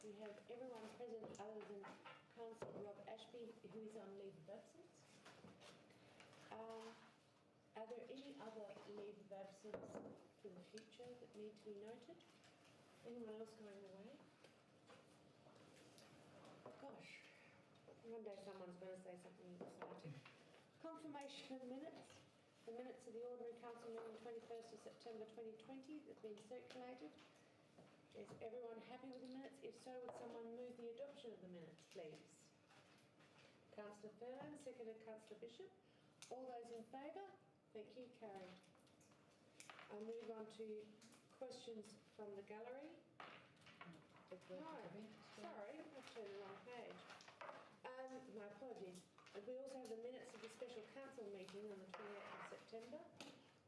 We have everyone present other than Councillor Rob Ashby, who is on leave of absence. Are there any other leave of absence for the future that need to be noted? Anyone else going away? Gosh, one day someone's going to say something exciting. Confirmation of minutes. The minutes of the Ordinary Council meeting 21st of September 2020 that have been circulated. Is everyone happy with the minutes? If so, would someone move the adoption of the minutes, please? Councillor Furlong, seconded Councillor Bishop. All those in favour? Thank you, carried. I'll move on to questions from the gallery. No, sorry, I've turned the wrong page. My apologies. We also have the minutes of the special council meeting on the 28th of September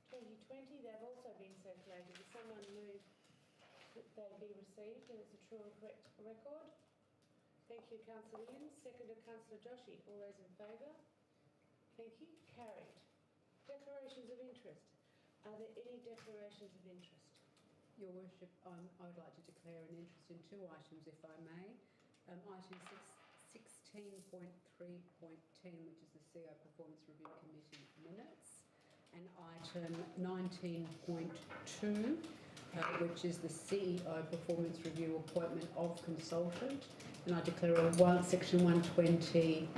2020. They've also been circulated. Does someone move that they be received and it's a true and correct record? Thank you, Councillor Williams. Seconded Councillor Joshi. All those in favour? Thank you. Carried. Declarations of interest. Are there any declarations of interest? Your Worship, I would like to declare an interest in two items, if I may. Item 16.3.10, which is the CO Performance Review Committee minutes, and item 19.2, which is the CEO Performance Review Appointment of Consultant, and I declare a section 120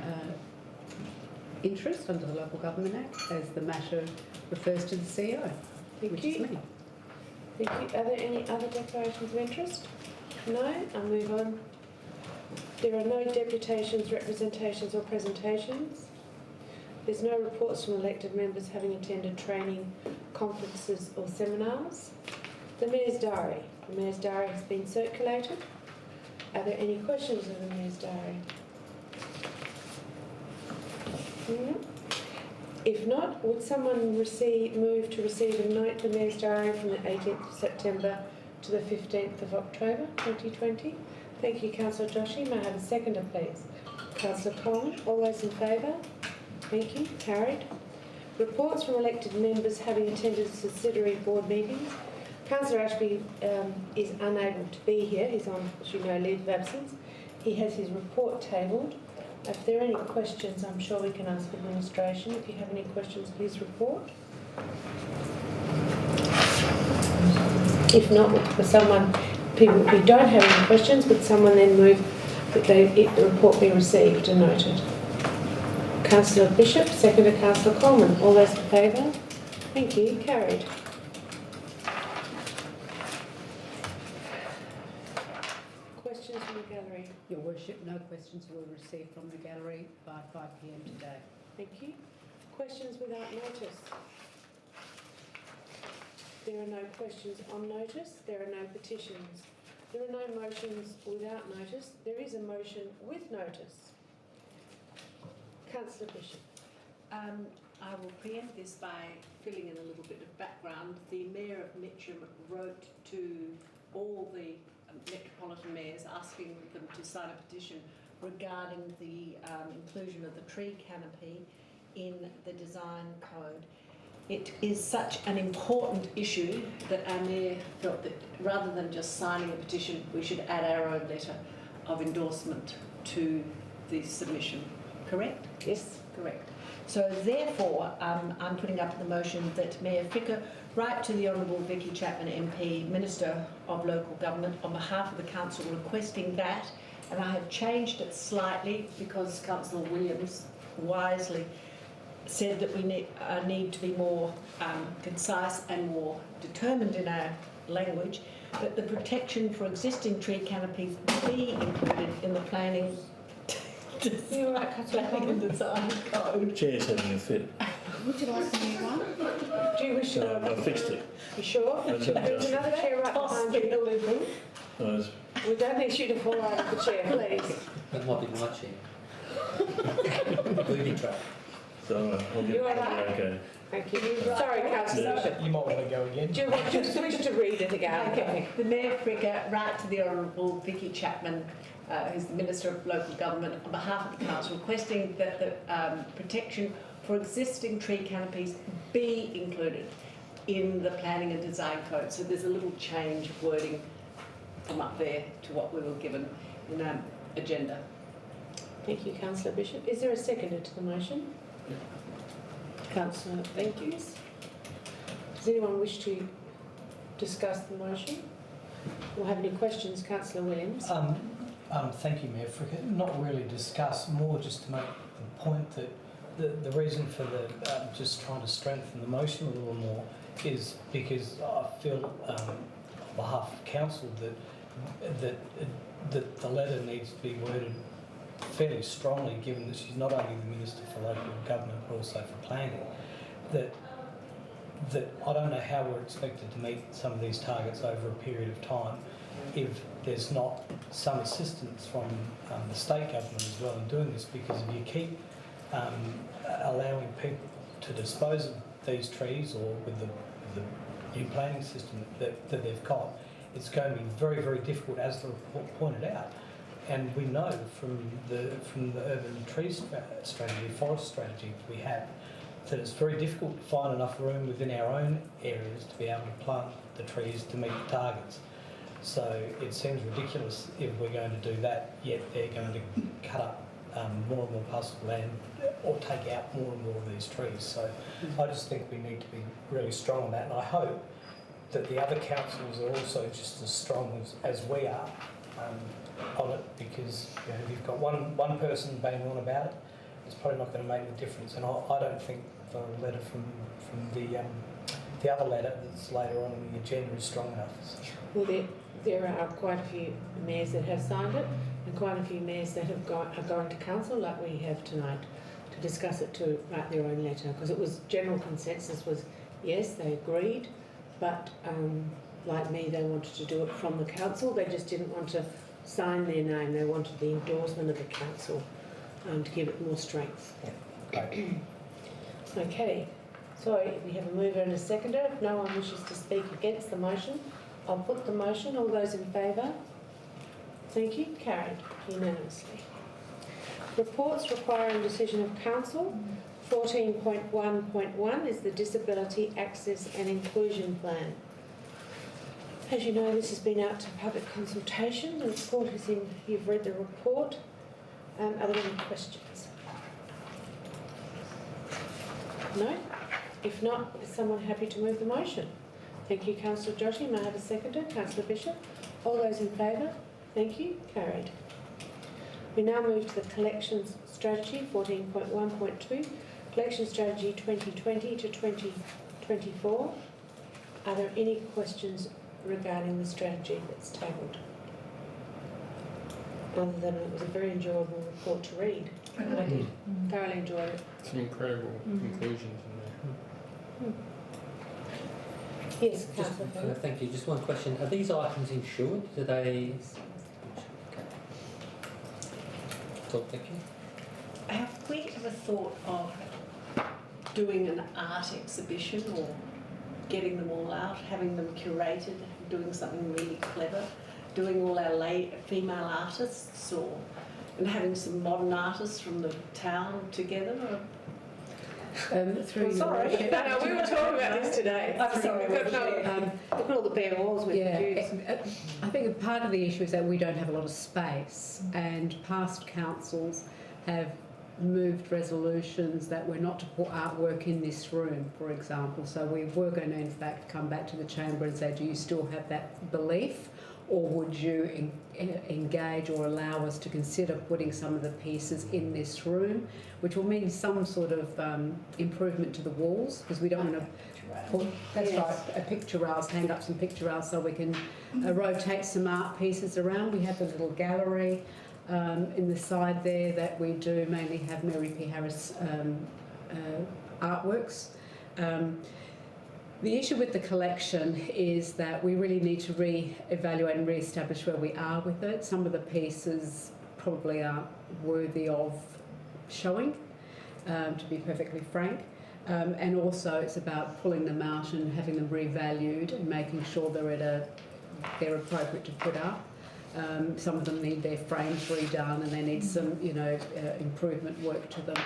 interest under the Local Government Act as the matter refers to the CEO, which is me. Thank you. Are there any other declarations of interest? No? I'll move on. There are no deputations, representations or presentations. There's no reports from elected members having attended training, conferences or seminars. The Mayor's Diary. The Mayor's Diary has been circulated. Are there any questions of the Mayor's Diary? No? If not, would someone move to receive and note the Mayor's Diary from the 18th of September to the 15th of October 2020? Thank you, Councillor Joshi. May I have a seconder, please? Councillor Coleman. All those in favour? Thank you. Carried. Reports from elected members having attended subsidiary board meetings. Councillor Ashby is unable to be here. He's on, as you know, leave of absence. He has his report tabled. If there are any questions, I'm sure we can ask administration if you have any questions of his report. If not, people who don't have any questions, would someone then move that the report be received and noted? Councillor Bishop, seconded Councillor Coleman. All those in favour? Thank you. Carried. Questions from the gallery? Your Worship, no questions were received from the gallery by 5 p.m. today. Thank you. Questions without notice? There are no questions on notice. There are no petitions. There are no motions without notice. There is a motion with notice. Councillor Bishop. I will preempt this by filling in a little bit of background. The Mayor of Mitcham wrote to all the metropolitan mayors asking them to sign a petition regarding the inclusion of the tree canopy in the design code. It is such an important issue that our Mayor felt that rather than just signing a petition, we should add our own letter of endorsement to the submission. Correct? Yes. Correct. So therefore, I'm putting up the motion that Mayor Fricker write to the Honourable Vicky Chapman MP, Minister of Local Government, on behalf of the Council requesting that, and I have changed it slightly because Councillor Williams wisely said that we need to be more concise and more determined in our language, that the protection for existing tree canopies be included in the planning and design code. Chair's having a fit. Would you like to move on? Do you wish to? I fixed it. You sure? There's another chair right behind you. We don't need you to fall out of the chair, please. That might be my chair. Booby trap. So I'll get okay. Thank you. Sorry, Councillor Bishop. You might want to go again. Do you wish to read it again? Okay. The Mayor Fricker write to the Honourable Vicky Chapman, who's the Minister of Local Government, on behalf of the Council, requesting that the protection for existing tree canopies be included in the planning and design code. So there's a little change of wording from up there to what we were given in our agenda. Thank you, Councillor Bishop. Is there a seconder to the motion? Councillor Matthews. Does anyone wish to discuss the motion or have any questions? Councillor Williams. Thank you, Mayor Fricker. Not really discuss, more just to make the point that the reason for the just trying to strengthen the motion a little more is because I feel on behalf of council that the letter needs to be worded fairly strongly, given that she's not only the Minister for Local Government but also for planning. That I don't know how we're expected to meet some of these targets over a period of time if there's not some assistance from the state government as well in doing this, because if you keep allowing people to dispose of these trees or with the new planning system that they've got, it's going to be very, very difficult, as the report pointed out. And we know from the urban tree strategy, forest strategy we have, that it's very difficult to find enough room within our own areas to be able to plant the trees to meet the targets. So it seems ridiculous if we're going to do that, yet they're going to cut up more and more parcels of land or take out more and more of these trees. So I just think we need to be really strong on that, and I hope that the other councils are also just as strong as we are on it, because if you've got one person banging on about it, it's probably not going to make a difference. And I don't think the letter from the other letter that's later on in the agenda is strong enough. Well, there are quite a few mayors that have signed it, and quite a few mayors that are going to council, like we have tonight, to discuss it, to write their own letter, because it was general consensus was yes, they agreed, but like me, they wanted to do it from the council. They just didn't want to sign their name. They wanted the endorsement of the council to give it more strength. Yeah. Okay, so we have a mover and a seconder. If no one wishes to speak against the motion, I'll put the motion. All those in favour? Thank you. Carried unanimously. Reports requiring decision of council. 14.1.1 is the Disability Access and Inclusion Plan. As you know, this has been out to public consultation. The report is in. You've read the report. Are there any questions? No? If not, is someone happy to move the motion? Thank you, Councillor Joshi. May I have a seconder? Councillor Bishop. All those in favour? Thank you. Carried. We now move to the Collections Strategy, 14.1.2, Collection Strategy 2020 to 2024. Are there any questions regarding the strategy that's tabled? Other than it was a very enjoyable report to read. I did thoroughly enjoy it. Some incredible conclusions in there. Yes, Just, Councillor. thank you. Just one question. Are these items insured? Do they... Okay. So, thank you. Have we ever thought of doing an art exhibition or getting them all out, having them curated, doing something really clever, doing all our female artists, and having some modern artists from the town together? Through Sorry, no, we were talking about this today. I'm sorry. Look at all the bare walls with the views. I think part of the issue is that we don't have a lot of space, and past councils have moved resolutions that were not to put artwork in this room, for example. So we were going to, in fact, come back to the chamber and say, do you still have that belief, or would you engage or allow us to consider putting some of the pieces in this room, which will mean some sort of improvement to the walls, because we don't want to put, that's right, a picture rails, hang up some picture rails so we can rotate some art pieces around. We have a little gallery in the side there that we do mainly have Mary P. Harris artworks. The issue with the collection is that we really need to re-evaluate and re-establish where we are with it. Some of the pieces probably aren't worthy of showing, to be perfectly frank. And also it's about pulling them out and having them revalued and making sure they're appropriate to put up. Some of them need their frames redone and they need some, improvement work to them.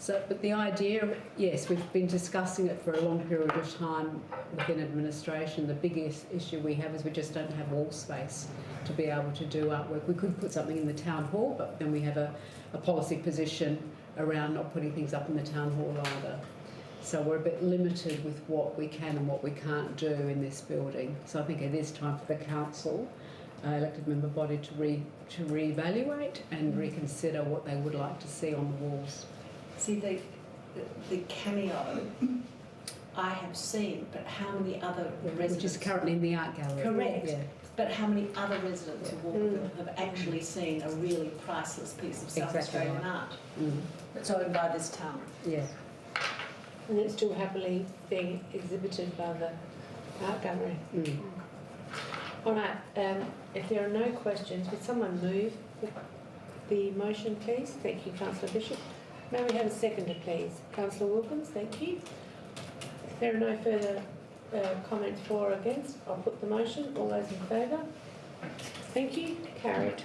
So, but the idea, yes, we've been discussing it for a long period of time within administration. The biggest issue we have is we just don't have wall space to be able to do artwork. We could put something in the town hall, but then we have a policy position around not putting things up in the town hall either. So we're a bit limited with what we can and what we can't do in this building. So I think it is time for the council, elected member body, to reevaluate and reconsider what they would like to see on the walls. See, the cameo I have seen, but how many other residents... Which is currently in the art gallery. Correct. Yeah. But how many other residents of Walkerville have actually seen a really priceless piece of South Exactly Australian right. art Mm. that's owned by this town? Yeah. And it's still happily being exhibited by the art gallery. Mm. All right, if there are no questions, would someone move the motion, please? Thank you, Councillor Bishop. May we have a seconder, please? Councillor Wilkins, thank you. If there are no further comments for or against, I'll put the motion. All those in favour? Thank you. Carried.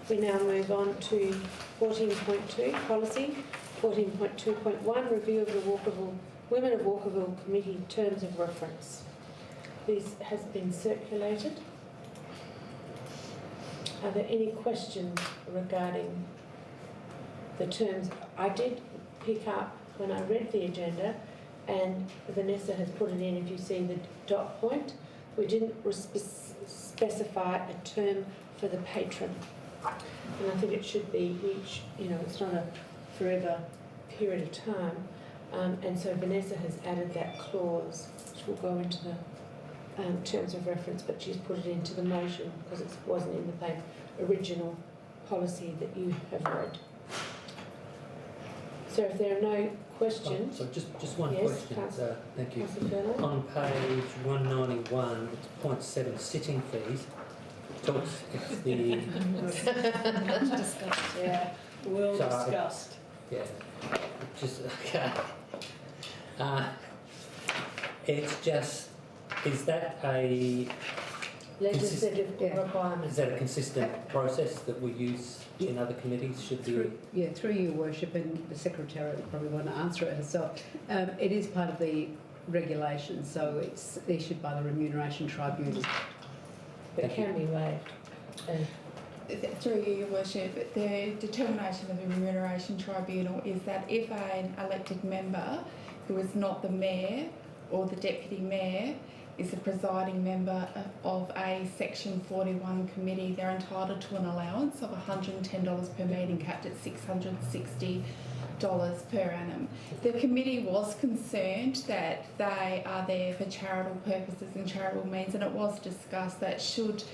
We now move on to 14.2, policy. 14.2.1, review of the Women of Walkerville Committee terms of reference. This has been circulated. Are there any questions regarding the terms? I did pick up when I read the agenda, and Vanessa has put it in, if you see the dot point, we didn't specify a term for the patron. And I think it should be, it's not a forever period of time. And so Vanessa has added that clause, which will go into the terms of reference, but she's put it into the motion because it wasn't in the original policy that you have read. So if there are no questions... So just one yes, question. Thank you. Councillor On page 191, it's point 7, sitting fees. Talks if the... Yeah, well Sorry. discussed. Yeah, just, okay. It's just, is that a... legislative Yeah. requirements. Is that a consistent process that we use in other committees? Should the... Through your worship, and the Secretary will probably want to answer it herself. It is part of the regulation, so it's issued by the Remuneration Tribunal. But it can be waived. Through you, Your Worship, the determination of the Remuneration Tribunal is that if an elected member who is not the Mayor or the Deputy Mayor is the presiding member of a Section 41 committee, they're entitled to an allowance of $110 per meeting, capped at $660 per annum. The committee was concerned that they are there for charitable purposes and charitable means, and it was discussed that should,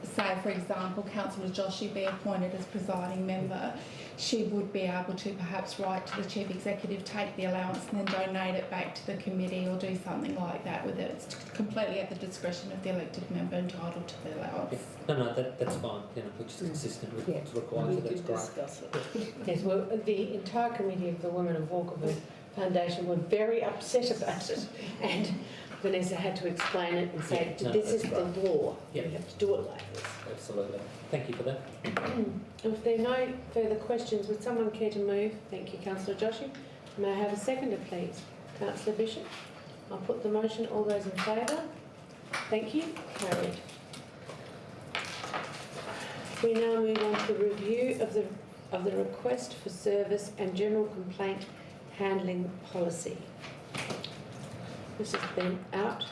say for example, Councillor Joshi be appointed as presiding member, she would be able to perhaps write to the Chief Executive, take the allowance and then donate it back to the committee or do something like that with it. It's completely at the discretion of the elected member entitled to the allowance. Yeah. No, that's fine, which is consistent with what's required, so that's great. Discuss it. Yes, well, the entire committee of the Women of Walkerville Foundation were very upset about it, and Vanessa had to explain it and say, this is the law, you have to do it like this. Absolutely. Thank you for that. If there are no further questions, would someone care to move? Thank you, Councillor Joshi. May I have a seconder, please? Councillor Bishop. I'll put the motion. All those in favour? Thank you. Carried. We now move on to the review of the request for service and general complaint handling policy. This has been out.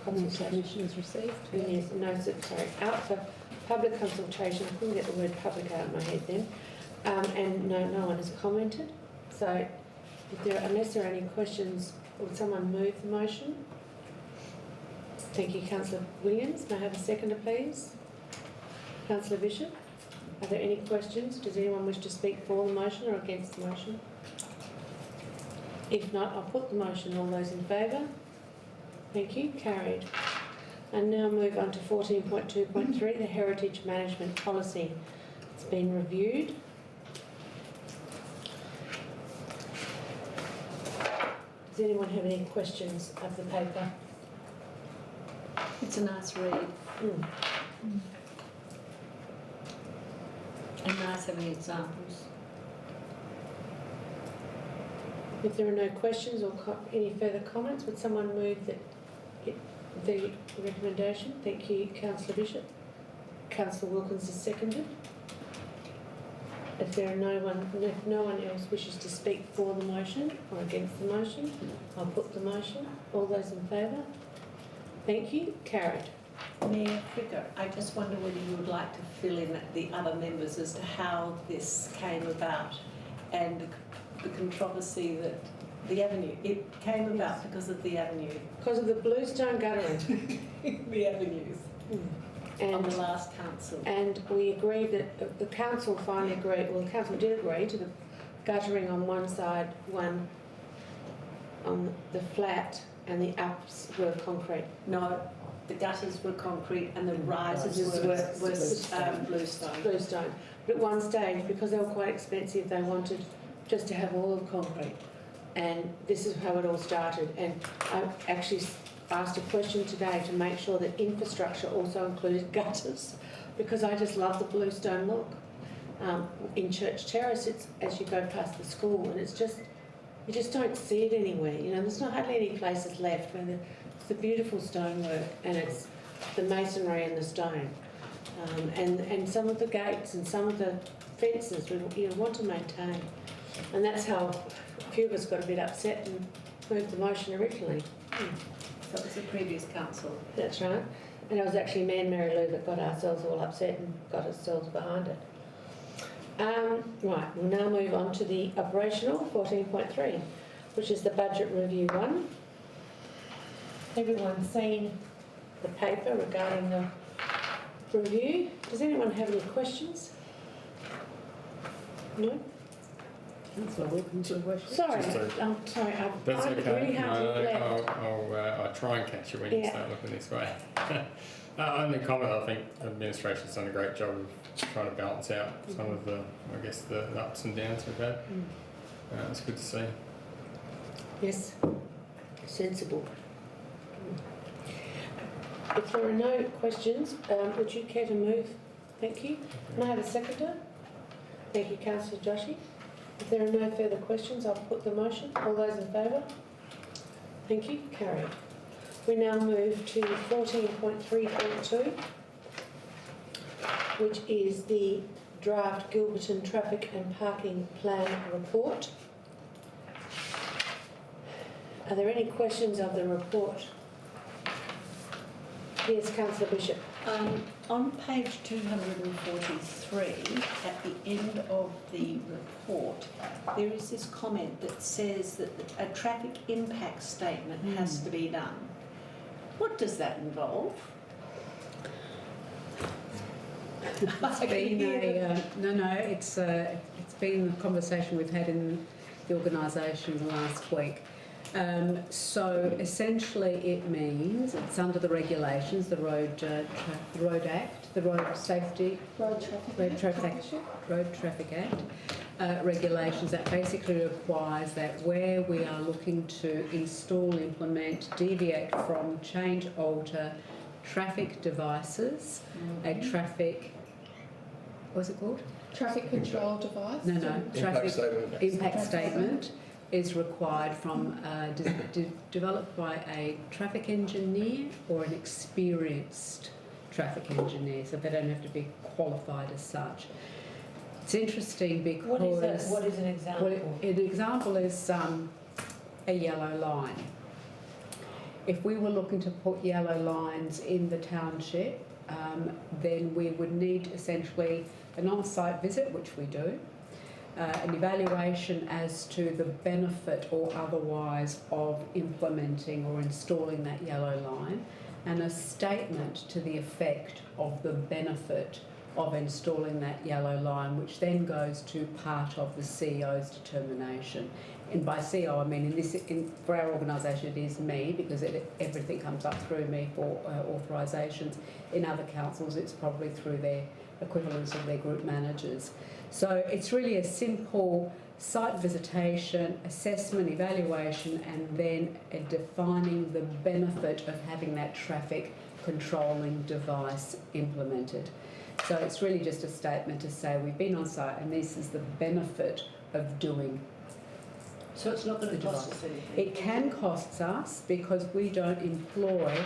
Consultation is received. Yes, no, sorry, out for public consultation. I couldn't get the word public out of my head then. And no one has commented. So, unless there are any questions, would someone move the motion? Thank you, Councillor Williams. May I have a seconder, please? Councillor Bishop. Are there any questions? Does anyone wish to speak for the motion or against the motion? If not, I'll put the motion. All those in favour? Thank you. Carried. And now move on to 14.2.3, the Heritage Management Policy. It's been reviewed. Does anyone have any questions of the paper? It's a nice read. And nice having examples. If there are no questions or any further comments, would someone move the recommendation? Thank you, Councillor Bishop. Councillor Wilkins is seconded. If no one else wishes to speak for the motion or against the motion, I'll put the motion. All those in favour? Thank you. Carried. Mayor Fricker, I just wonder whether you would like to fill in the other members as to how this came about and the controversy that the avenue, it came about because of the avenue. Because of the bluestone guttering. The avenues. On And, the last council. and we agreed that the council finally agreed, well, the council did agree to the guttering on one side, one on the flat, and the ups were concrete. No, the gutters were concrete and the rises Rises were were bluestone. Bluestone. But at one stage, because they were quite expensive, they wanted just to have all of concrete. And this is how it all started. And I actually asked a question today to make sure that infrastructure also included gutters, because I just love the bluestone look. In Church Terrace, it's as you go past the school, and it's just, you just don't see it anywhere. You know, there's not hardly any places left where it's the beautiful stonework and it's the masonry and the stone. And some of the gates and some of the fences we want to maintain. And that's how a few of us got a bit upset and moved the motion originally. So it was the previous council. That's right. And it was actually me and Mary Lou that got ourselves all upset and got ourselves behind it. Right, we'll now move on to the operational 14.3, which is the budget review one. Everyone's seen the paper regarding the review. Does anyone have any questions? No? Councillor Wilkins, your question? Sorry, Just I'm sorry. That's I'm okay. really hard to left. I'll try and catch you when you Yeah. start looking this way. Only comment, I think administration's done a great job of trying to balance out some of the, I guess, the ups and downs we've had. It's good to see. Yes, sensible. If there are no questions, would you care to move? Thank you. Can I have a seconder? Thank you, Councillor Joshi. If there are no further questions, I'll put the motion. All those in favour? Thank you. Carried. We now move to 14.3.2, which is the draft Gilberton Traffic and Parking Plan report. Are there any questions of the report? Yes, Councillor Bishop. On page 243, at the end of the report, there is this comment that says that a traffic impact statement has to be done. What does that involve? It's been it's been a conversation we've had in the organisation last week. So essentially, it means it's under the regulations, the Road Act, the Road Traffic Act regulations that basically requires that where we are looking to install, implement, deviate from, change, alter traffic devices, a traffic, what's it called? Traffic control device? No, traffic impact statement is required from developed by a traffic engineer or an experienced traffic engineer, so they don't have to be qualified as such. It's interesting because What is an example? an example is a yellow line. If we were looking to put yellow lines in the township, then we would need essentially an on-site visit, which we do, an evaluation as to the benefit or otherwise of implementing or installing that yellow line, and a statement to the effect of the benefit of installing that yellow line, which then goes to part of the CEO's determination. And by CEO, I mean for our organisation it is me, because everything comes up through me for authorisations. In other councils it's probably through their equivalents of their group managers. So it's really a simple site visitation, assessment, evaluation, and then defining the benefit of having that traffic controlling device implemented. So it's really just a statement to say we've been on site and this is the benefit of doing. So it's not going to cost us anything? It can cost us because we don't employ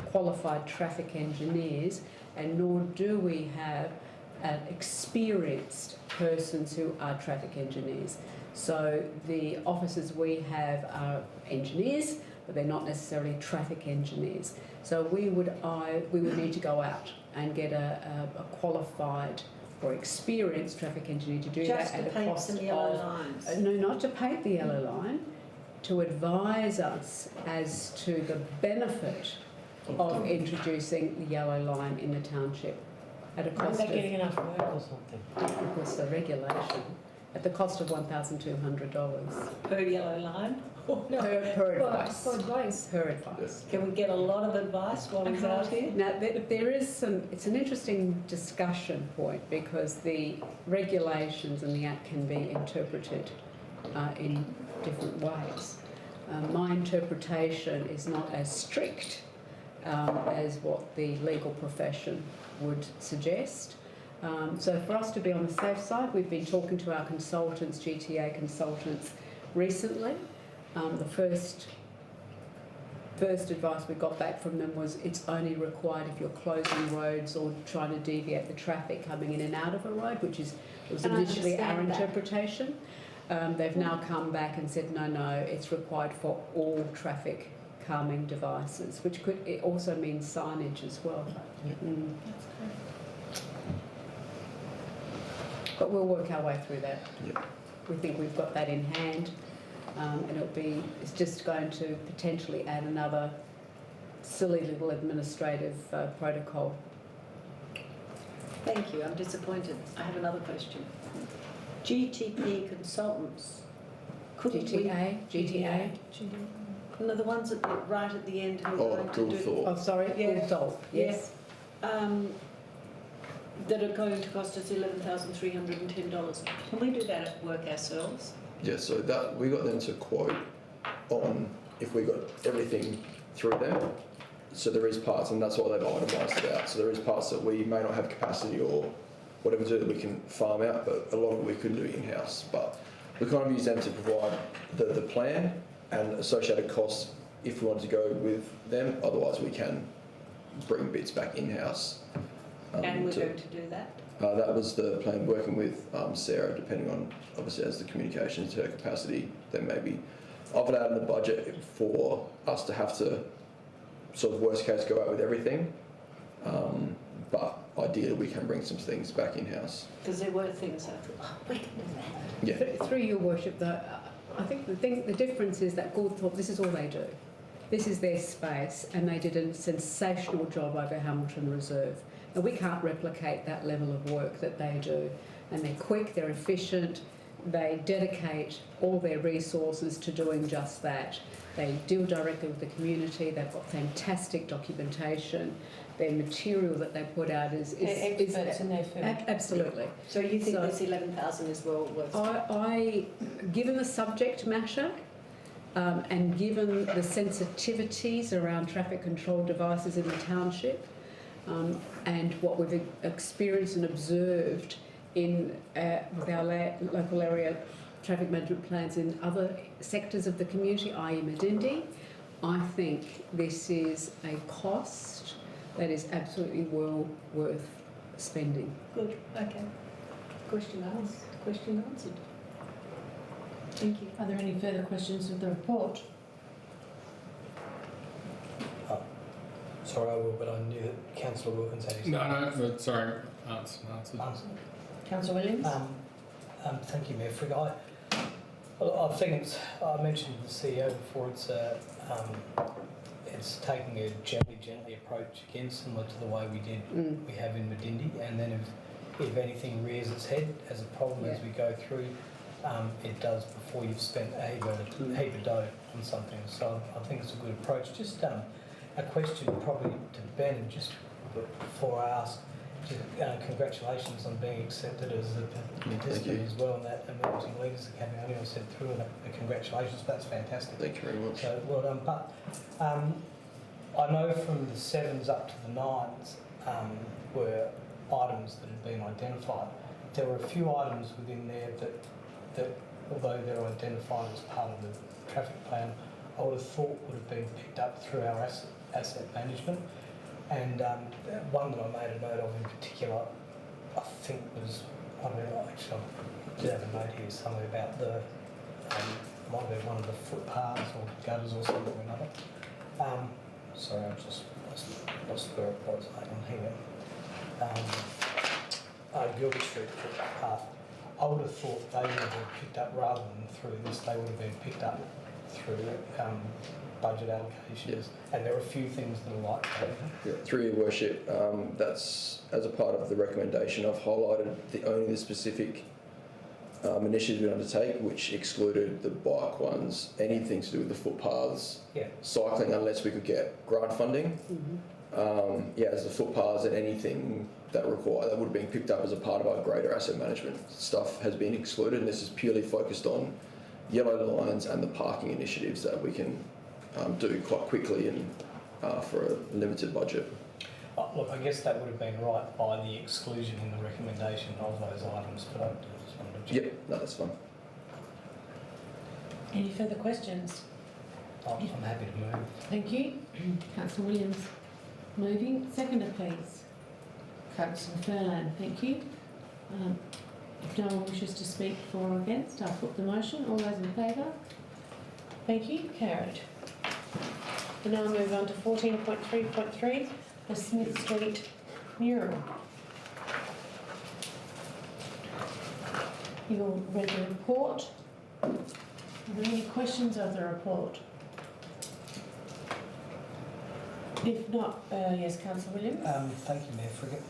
qualified traffic engineers, and nor do we have experienced persons who are traffic engineers. So the officers we have are engineers, but they're not necessarily traffic engineers. So we would need to go out and get a qualified or experienced traffic engineer to do Just that to at a paint cost some yellow lines? no, not to paint the yellow line, to advise us as to the benefit of introducing the yellow line in the township at a cost Aren't they getting enough work or something? because the regulation at the cost of $1,200 Per yellow line? per advice. For advice. Per advice. Can we get a lot of advice while he's out here? Now, there is some, it's an interesting discussion point because the regulations and the Act can be interpreted in different ways. My interpretation is not as strict as what the legal profession would suggest. So for us to be on the safe side, we've been talking to our consultants, GTA consultants, recently. The first advice we got back from them was it's only required if you're closing roads or trying to deviate the traffic coming in and out of a road, which was initially our interpretation. They've now come back and said, no, it's required for all traffic calming devices, which it also means signage as well. Mm. But we'll work our way through that. Yep. We think we've got that in hand, and it's just going to potentially add another silly little administrative protocol. Thank you. I'm disappointed. I have another question. GTP consultants. GTA. No, the ones right at the end who are going to do. Thought. Oh, sorry. Yeah. Yes. That are going to cost us $11,310. Can we do that at work ourselves? Yeah, so that we got them to quote on if we got everything through them. So there is parts, and that's what they've itemised it out. So there is parts that we may not have capacity or whatever to do that we can farm out, but a lot of it we couldn't do in-house. But we kind of use them to provide the plan and associated costs if we wanted to go with them. Otherwise, we can bring bits back in-house. And we're going to do that? That was the plan, working with Sarah, depending on, obviously, as the communications to her capacity, then maybe I've put out in the budget for us to have to, sort of worst case, go out with everything. But ideally, we can bring some things back in-house. Because there were things I thought, we can do that. Yeah. Through your worship, though, I think the difference is that Gordthorpe, this is all they do. This is their space, and they did a sensational job over Hamilton Reserve. And we can't replicate that level of work that they do. And they're quick, they're efficient, they dedicate all their resources to doing just that. They deal directly with the community, they've got fantastic documentation. Their material that they put out is experts in their field. Absolutely. So you think this 11,000 is well worth? Given the subject matter, and given the sensitivities around traffic control devices in the township, and what we've experienced and observed with our local area traffic management plans in other sectors of the community, i.e. Medindi, I think this is a cost that is absolutely well worth spending. Good, okay. Question asked, question answered. Thank you. Are there any further questions of the report? Sorry, I will, but I knew that Councillor Wilkins had his No, sorry, answered. Councillor Williams? Thank you, Mayor Frigg. I think I mentioned the CEO before. It's taking a gently approach again, similar to the way we have in Medindi, and then if anything rears its head as a problem as we go through, it does before you've spent a heap of dough on something. So I think it's a good approach. Just a question probably to Ben, just before I ask. Congratulations on being accepted as a participant as well in that Emerging Leaders Academy. I only was sent through and congratulations, that's fantastic. Thank you very much. So well done. But I know from the 7s up to the 9s were items that had been identified. There were a few items within there that although they're identified as part of the traffic plan, I would have thought would have been picked up through our asset management. And one that I made a note of in particular, I think was, I don't know, actually I did have a note here somewhere about the, might have been one of the footpaths or gutters or something or another. Sorry, I've just lost where it was. Hang on here. Gilbert Street footpath. I would have thought they would have been picked up rather than through this. They would have been picked up through budget allocations. And there are a few things that are like that. Yeah, through your worship, that's as a part of the recommendation. I've highlighted only the specific initiatives we undertake, which excluded the bike ones, anything to do with the footpaths, cycling, unless we could get grant funding. As the footpaths and anything that would have been picked up as a part of our greater asset management stuff has been excluded, and this is purely focused on yellow lines and the parking initiatives that we can do quite quickly and for a limited budget. Look, I guess that would have been right by the exclusion in the recommendation of those items, but I just wanted to check. Yep, no, that's fine. Any further questions? I'm happy to move. Thank you. Councillor Williams moving. Seconder, please. Councillor Furlan, thank you. If no one wishes to speak for or against, I'll put the motion. All those in favour? Thank you. Carried. We now move on to 14.3.3, the Smith Street mural. You'll read the report. Are there any questions of the report? If not, yes, Councillor Williams. Thank you, Mayor Frigate.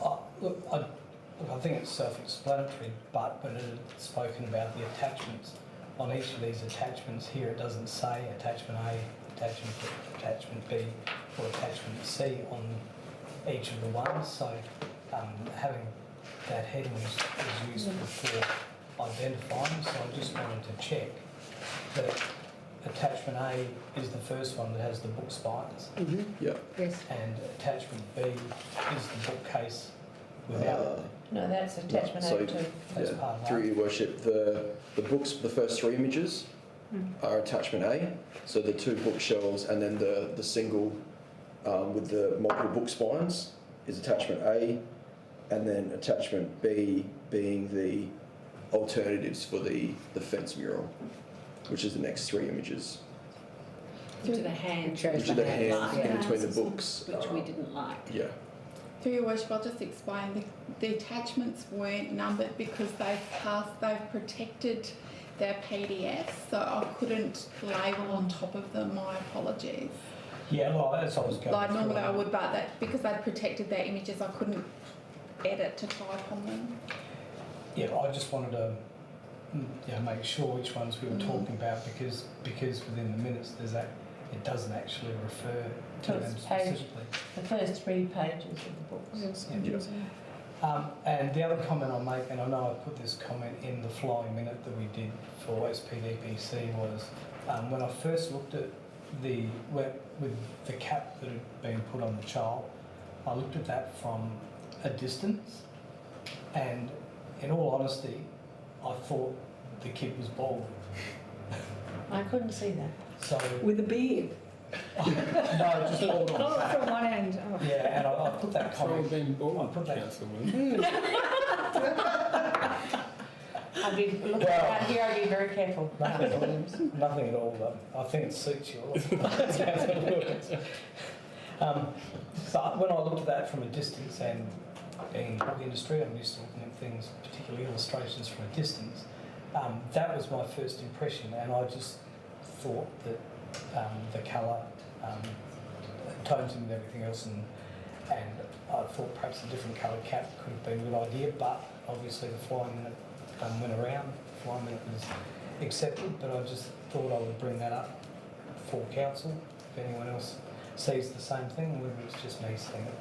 I think it's self-explanatory, but when it had spoken about the attachments, on each of these attachments here it doesn't say attachment A, attachment B or attachment C on each of the ones, so having that heading is useful for identifying, so I just wanted to check that attachment A is the first one that has the book spines. Yeah. Yes. And attachment B is the bookcase without No, that's attachment so, A2. that's part of through your worship, the books, the first 3 images are attachment A, so the 2 bookshelves and then the single with the multiple book spines is attachment A, and then attachment B being the alternatives for the fence mural, which is the next 3 images. To the hand. Which are the hands in between the books. Which we didn't like. Yeah. Through your worship, I'll just explain. The attachments weren't numbered because they've protected their PDFs, so I couldn't label on top of them. My apologies. Yeah, well, that's what I was going Like through. normally I would, but because they'd protected their images, I couldn't edit to type on them. Yeah, I just wanted to make sure which ones we were talking about because within the minutes there's that it doesn't actually refer to them specifically. The first 3 pages of the books. Yes. And the other comment I'll make, and I know I put this comment in the flowing minute that we did for SPDPC, was when I first looked at with the cap that had been put on the child, I looked at that from a distance, and in all honesty, I thought the kid was bald. I couldn't see that. So With a beard. no, just bald on the back. from one end. Oh. Yeah, and I put that comment. been born, I put that. I'd be looking around here. I'd be very careful. Nothing at all, though. I think it suits you. But when I looked at that from a distance, and being in the book industry, I'm used to looking at things, particularly illustrations from a distance. That was my first impression, and I just thought that the colour tones in with everything else, and I thought perhaps a different coloured cap could have been a good idea, but obviously the flying minute went around. The flying minute was accepted, but I just thought I would bring that up for council if anyone else sees the same thing, whether it's just me seeing it.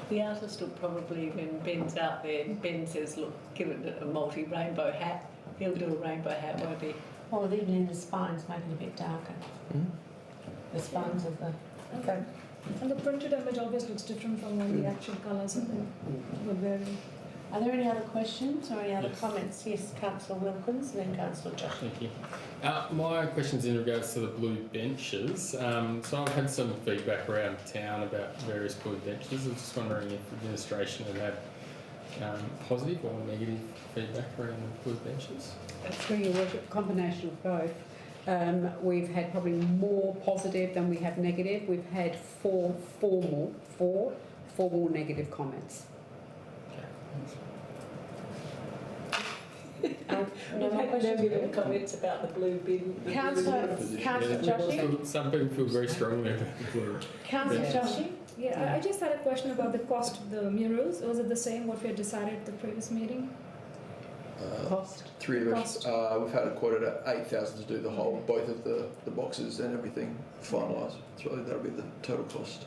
The artist will probably, when Ben's out there, Ben says, look, give it a multi-rainbow hat. He'll do a rainbow hat, won't he? Or even in the spines, make it a bit darker. The spines of the... Okay. And the printed image always looks different from all the actual colours and then we're very. Are there any other questions or any other Yes. comments? Yes, Councillor Wilkins and then Councillor Josh. Thank you. My question's in regards to the blue benches. So I've had some feedback around town about various blue benches. I'm just wondering if administration had positive or negative feedback around the blue benches. Through your worship, combination of both. We've had probably more positive than we have negative. We've had four formal negative comments. No more questions? Negative comments about the blue bin. Councillor Joshi? Some people feel very strongly about the blue. Councillor Joshi? Yeah, I just had a question about the cost of the murals. Was it the same what we had decided at the previous meeting? Cost? Three of us. We've had it quoted at 8,000 to do the whole, both of the boxes and everything finalised. So that'll be the total cost.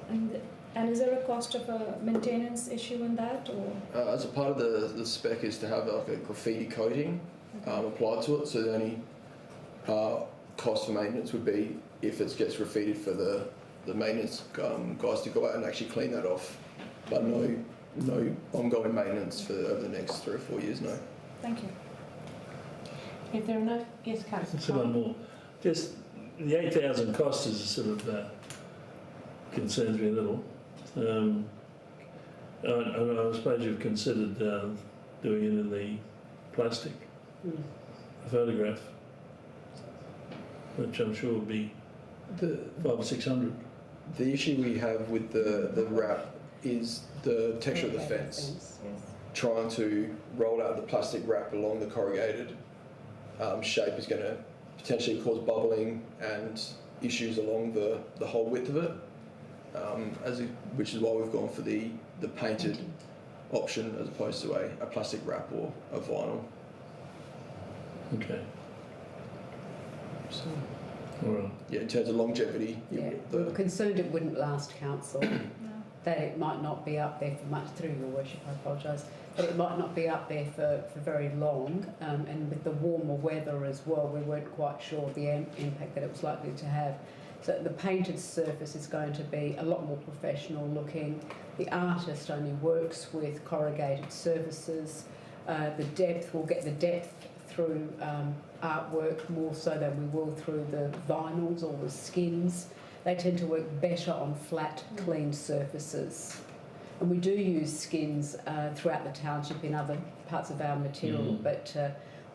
And is there a cost of a maintenance issue in that, or? As a part of the spec is to have like a graffiti coating applied to it. So the only cost for maintenance would be if it gets graffitied for the maintenance guys to go out and actually clean that off. But no ongoing maintenance for over the next 3 or 4 years, no. Thank you. If there are no... Yes, Councillor. So one more. Just the 8,000 cost is sort of concerns me a little. I suppose you've considered doing it in the plastic photograph, which I'm sure would be 500 or 600. The issue we have with the wrap is the texture of the fence. Yes. Trying to roll out the plastic wrap along the corrugated shape is going to potentially cause bubbling and issues along the whole width of it, which is why we've gone for the painted option as opposed to a plastic wrap or a vinyl. Okay. So, all right. yeah, in terms of longevity, Yeah, we were concerned it wouldn't last, Council, that it might not be up there for much, through your worship, I apologise, but it might not be up there for very long, and with the warmer weather as well, we weren't quite sure of the impact that it was likely to have. So the painted surface is going to be a lot more professional looking. The artist only works with corrugated surfaces. The depth, we'll get the depth through artwork more so than we will through the vinyls or the skins. They tend to work better on flat, clean surfaces. And we do use skins throughout the township in other parts of our material, but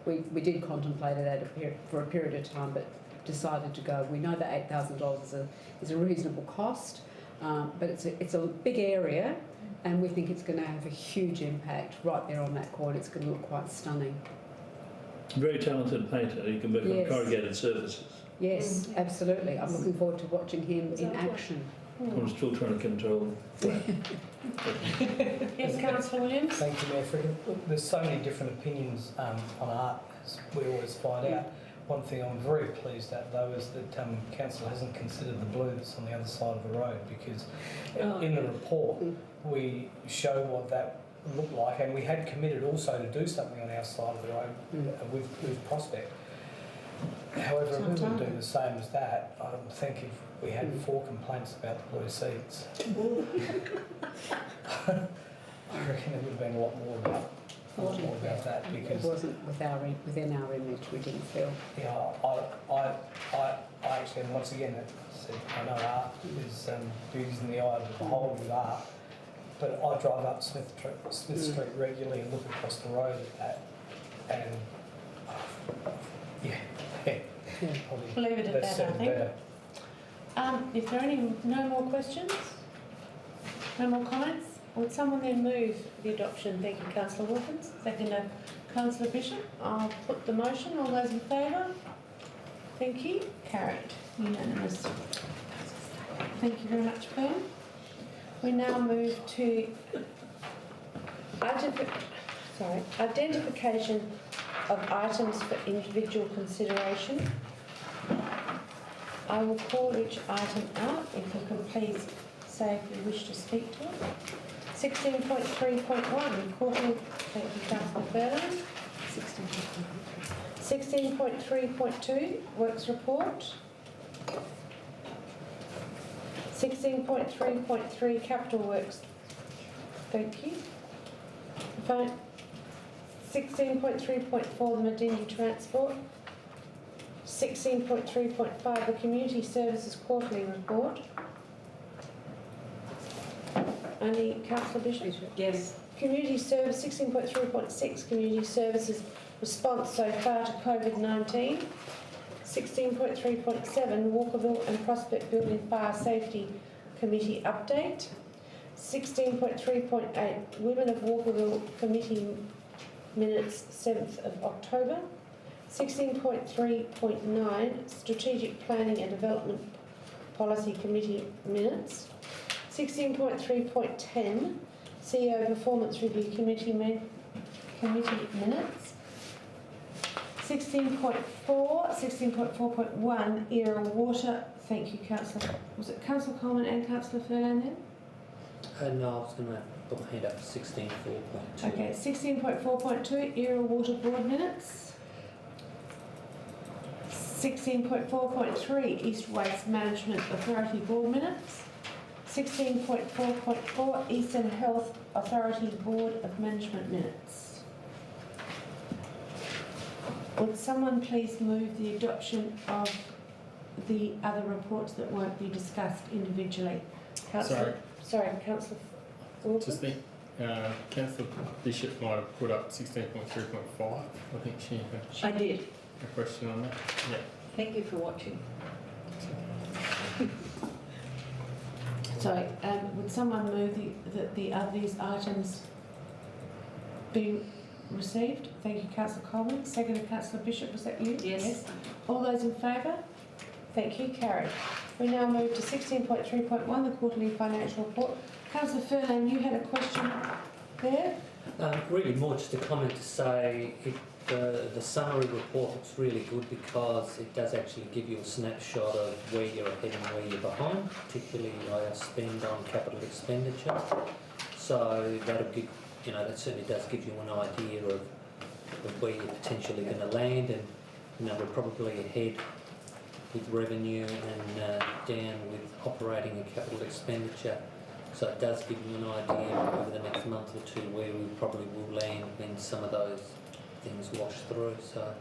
we did contemplate it for a period of time, but decided to go. We know that $8,000 is a reasonable cost, but it's a big area, and we think it's going to have a huge impact right there on that corner. It's going to look quite stunning. Very talented painter. He can work on corrugated surfaces. Yes, absolutely. I'm looking forward to watching him in action. I'm still trying to control that. Yes, Councillor Williams? Thank you, Mayor Friggin. Look, there's so many different opinions on art, as we always find out. One thing I'm very pleased at, though, is that Council hasn't considered the blue that's on the other side of the road, because in the report we show what that looked like, and we had committed also to do something on our side of the road with Prospect. However, we would do the same as that. I don't think if we had 4 complaints about the blue seats, I reckon it would have been a lot more about that, because it wasn't within our image. We didn't feel. Yeah, I actually, and once again, I said I know art is beauty's in the eye of the beholder with art, but I drive up Smith Street regularly and look across the road at that, and probably Leave it at that, I think. If there are no more questions, no more comments, would someone then move the adoption? Thank you, Councillor Wilkins. Second, Councillor Bishop. I'll put the motion. All those in favour? Thank you. Carried. Unanimous. Thank you very much, Ben. We now move to identification of items for individual consideration. I will call each item out. If you can please say if you wish to speak to it. 16.3.1, quarterly, thank you, Councillor Furlan. 16.3.2, works report. 16.3.3 capital works. Thank you. 16.3.4 the Medina Transport. 16.3.5 the Community Services Quarterly Report. Only Councillor Bishop? Yes. Community Service 16.3.6 Community Services Response so far to COVID-19. 16.3.7 Walkerville and Prospect Building Fire Safety Committee Update. 16.3.8 Women of Walkerville Committee Minutes 7th of October. 16.3.9 Strategic Planning and Development Policy Committee Minutes. 16.3.10 CEO Performance Review Committee Minutes. 16.4.1 Era Water. Thank you, Councillor. Was it Councillor Coleman and Councillor Furlan then? No, I was going to put my hand up to 16.4.2. Okay, 16.4.2 Era Water Board Minutes. 16.4.3 East Waste Management Authority Board Minutes. 16.4.4 Eastern Health Authority Board of Management Minutes. Would someone please move the adoption of the other reports that won't be discussed individually? Councillor Wilson? Just think, Councillor Bishop might have put up 16.3.5. I think she had I did. a question on that. Yeah. Thank you for watching. Sorry, would someone move that these items be received? Thank you, Councillor Coleman. Second, Councillor Bishop, was that you? Yes. All those in favour? Thank you, carried. We now move to 16.3.1, the quarterly financial report. Councillor Furlan, you had a question there? Really more just a comment to say the summary report looks really good because it does actually give you a snapshot of where you're ahead and where you're behind, particularly spend on capital expenditure. So that'll give, that certainly does give you an idea of where you're potentially going to land, and we're probably ahead with revenue and down with operating and capital expenditure. So it does give you an idea over the next month or two where we probably will land when some of those things wash through. So,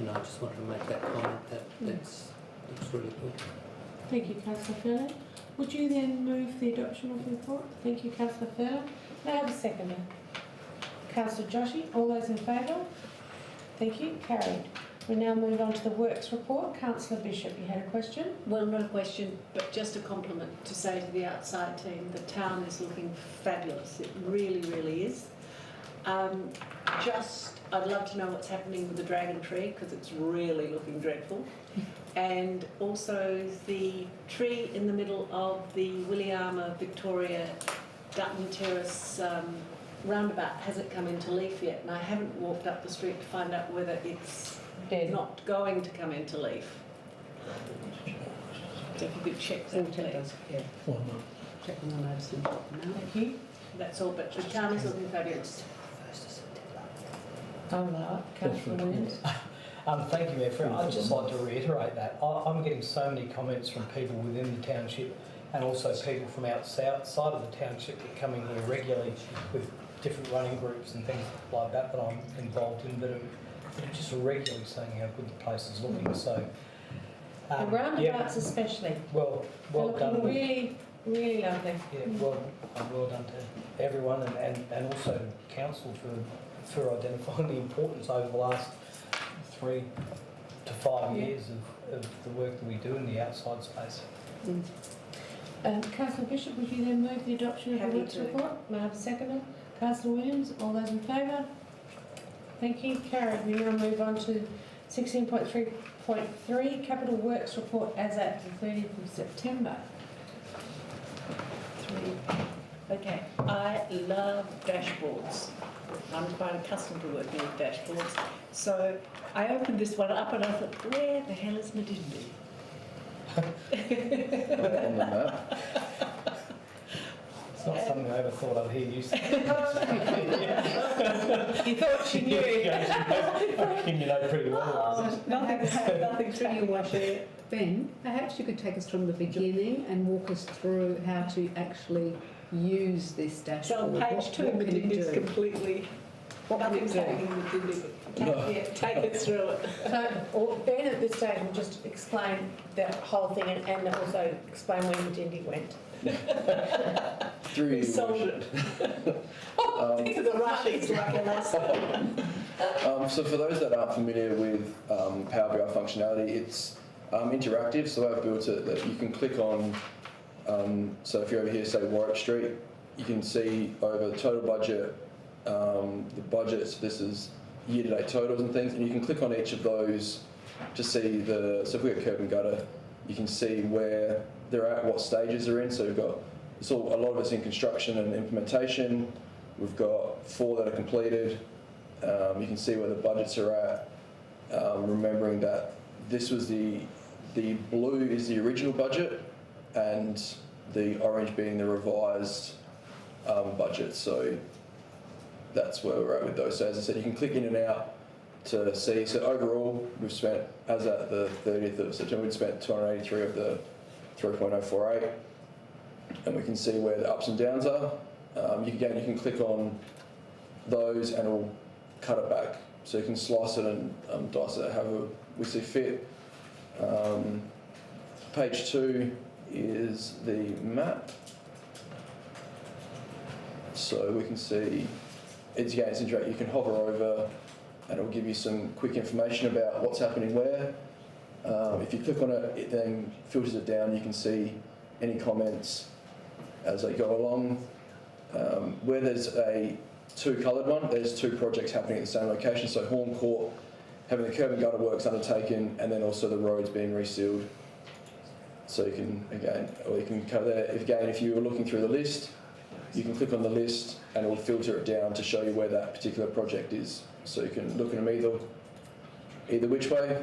I just wanted to make that comment that looks really good. Thank you, Councillor Furlan. Would you then move the adoption of the report? Thank you, Councillor Furlan. May I have a seconder? Councillor Joshi, all those in favour? Thank you, carried. We now move on to the works report. Councillor Bishop, you had a question? Well, not a question, but just a compliment to say to the outside team, the town is looking fabulous. It really, really is. I'd love to know what's happening with the dragon tree because it's really looking dreadful. And also the tree in the middle of the Williama Victoria Dutton Terrace roundabout hasn't come into leaf yet, and I haven't walked up the street to find out whether it's not going to come into leaf. So if you could check that, please. Check on the notice and Thank you. That's all, but the town is looking fabulous. Councillor Williams. Thank you, Mayor. I'd just like to reiterate that. I'm getting so many comments from people within the township and also people from outside of the township that come in here regularly with different running groups and things like that I'm involved in, that are just regularly saying how good the place is looking. So, the roundabouts especially. Well done. Really, really lovely. Yeah, well done to everyone and also council for identifying the importance over the last 3 to 5 years of the work that we do in the outside space. Councillor Bishop, would you then move the adoption of the works report? May I have a seconder? Councillor Williams, all those in favour? Thank you, carried. We now move on to 16.3.3, Capital Works Report as at the 30th of September. Okay, I love dashboards. I'm quite accustomed to working with dashboards. So I opened this one up and I thought, where the hell is Medindi? On the map. It's not something I ever thought I'd hear you say. You thought she knew. I reckon you know pretty well. Nothing to you, Ben, perhaps you could take us from the beginning and walk us through how to actually use this So dashboard. on page 2, what can it Medindy's do? completely, What can it nothing's do? happening with Medindy. Take us through it. So Ben at this stage will just explain the whole thing and also explain where Medindy went. Through We you, sold Worship. it. These are the Russians like a lesson. So for those that aren't familiar with Power BI functionality, it's interactive. So I've built it that you can click on. So if you're over here, say Warwick Street, you can see over the total budget, the budgets. This is year-to-date totals and things, and you can click on each of those to see the. So if we got curb and gutter, you can see where they're at, what stages they're in. So we've got a lot of it's in construction and implementation. We've got 4 that are completed. You can see where the budgets are at. Remembering that this was the blue is the original budget, and the orange being the revised budget. So that's where we're at with those. So as I said, you can click in and out to see. So overall, we've spent, as at the 30th of September, we'd spent 283 of the 3.048, and we can see where the ups and downs are. You can click on those and it'll cut it back. So you can slice it and dice it however we see fit. Page 2 is the map. So we can see, it's interactive. You can hover over and it'll give you some quick information about what's happening where. If you click on it, it then filters it down. You can see any comments as they go along. Where there's a 2-coloured one, there's 2 projects happening at the same location. So Horn Court having the curb and gutter works undertaken, and then also the roads being resealed. So you can cover that. If you were looking through the list, you can click on the list and it will filter it down to show you where that particular project is. So you can look at them either which way.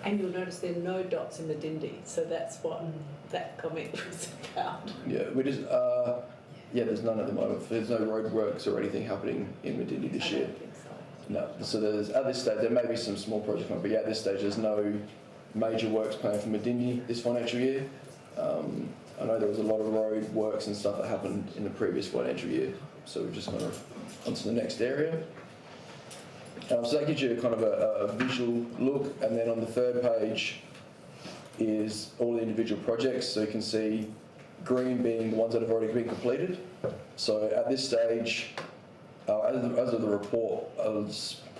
And you'll notice there are no dots in Medindy, so that's what that comment was about. Yeah, there's none at the moment. There's no road works or anything happening in Medindy this year. I don't think so. No. So there's at this stage there may be some small projects, but at this stage there's no major works planned for Medindy this financial year. I know there was a lot of road works and stuff that happened in the previous financial year, so we've just gone onto the next area. So that gives you kind of a visual look, and then on the 3rd page is all the individual projects. So you can see green being the ones that have already been completed. So at this stage, as of the report, a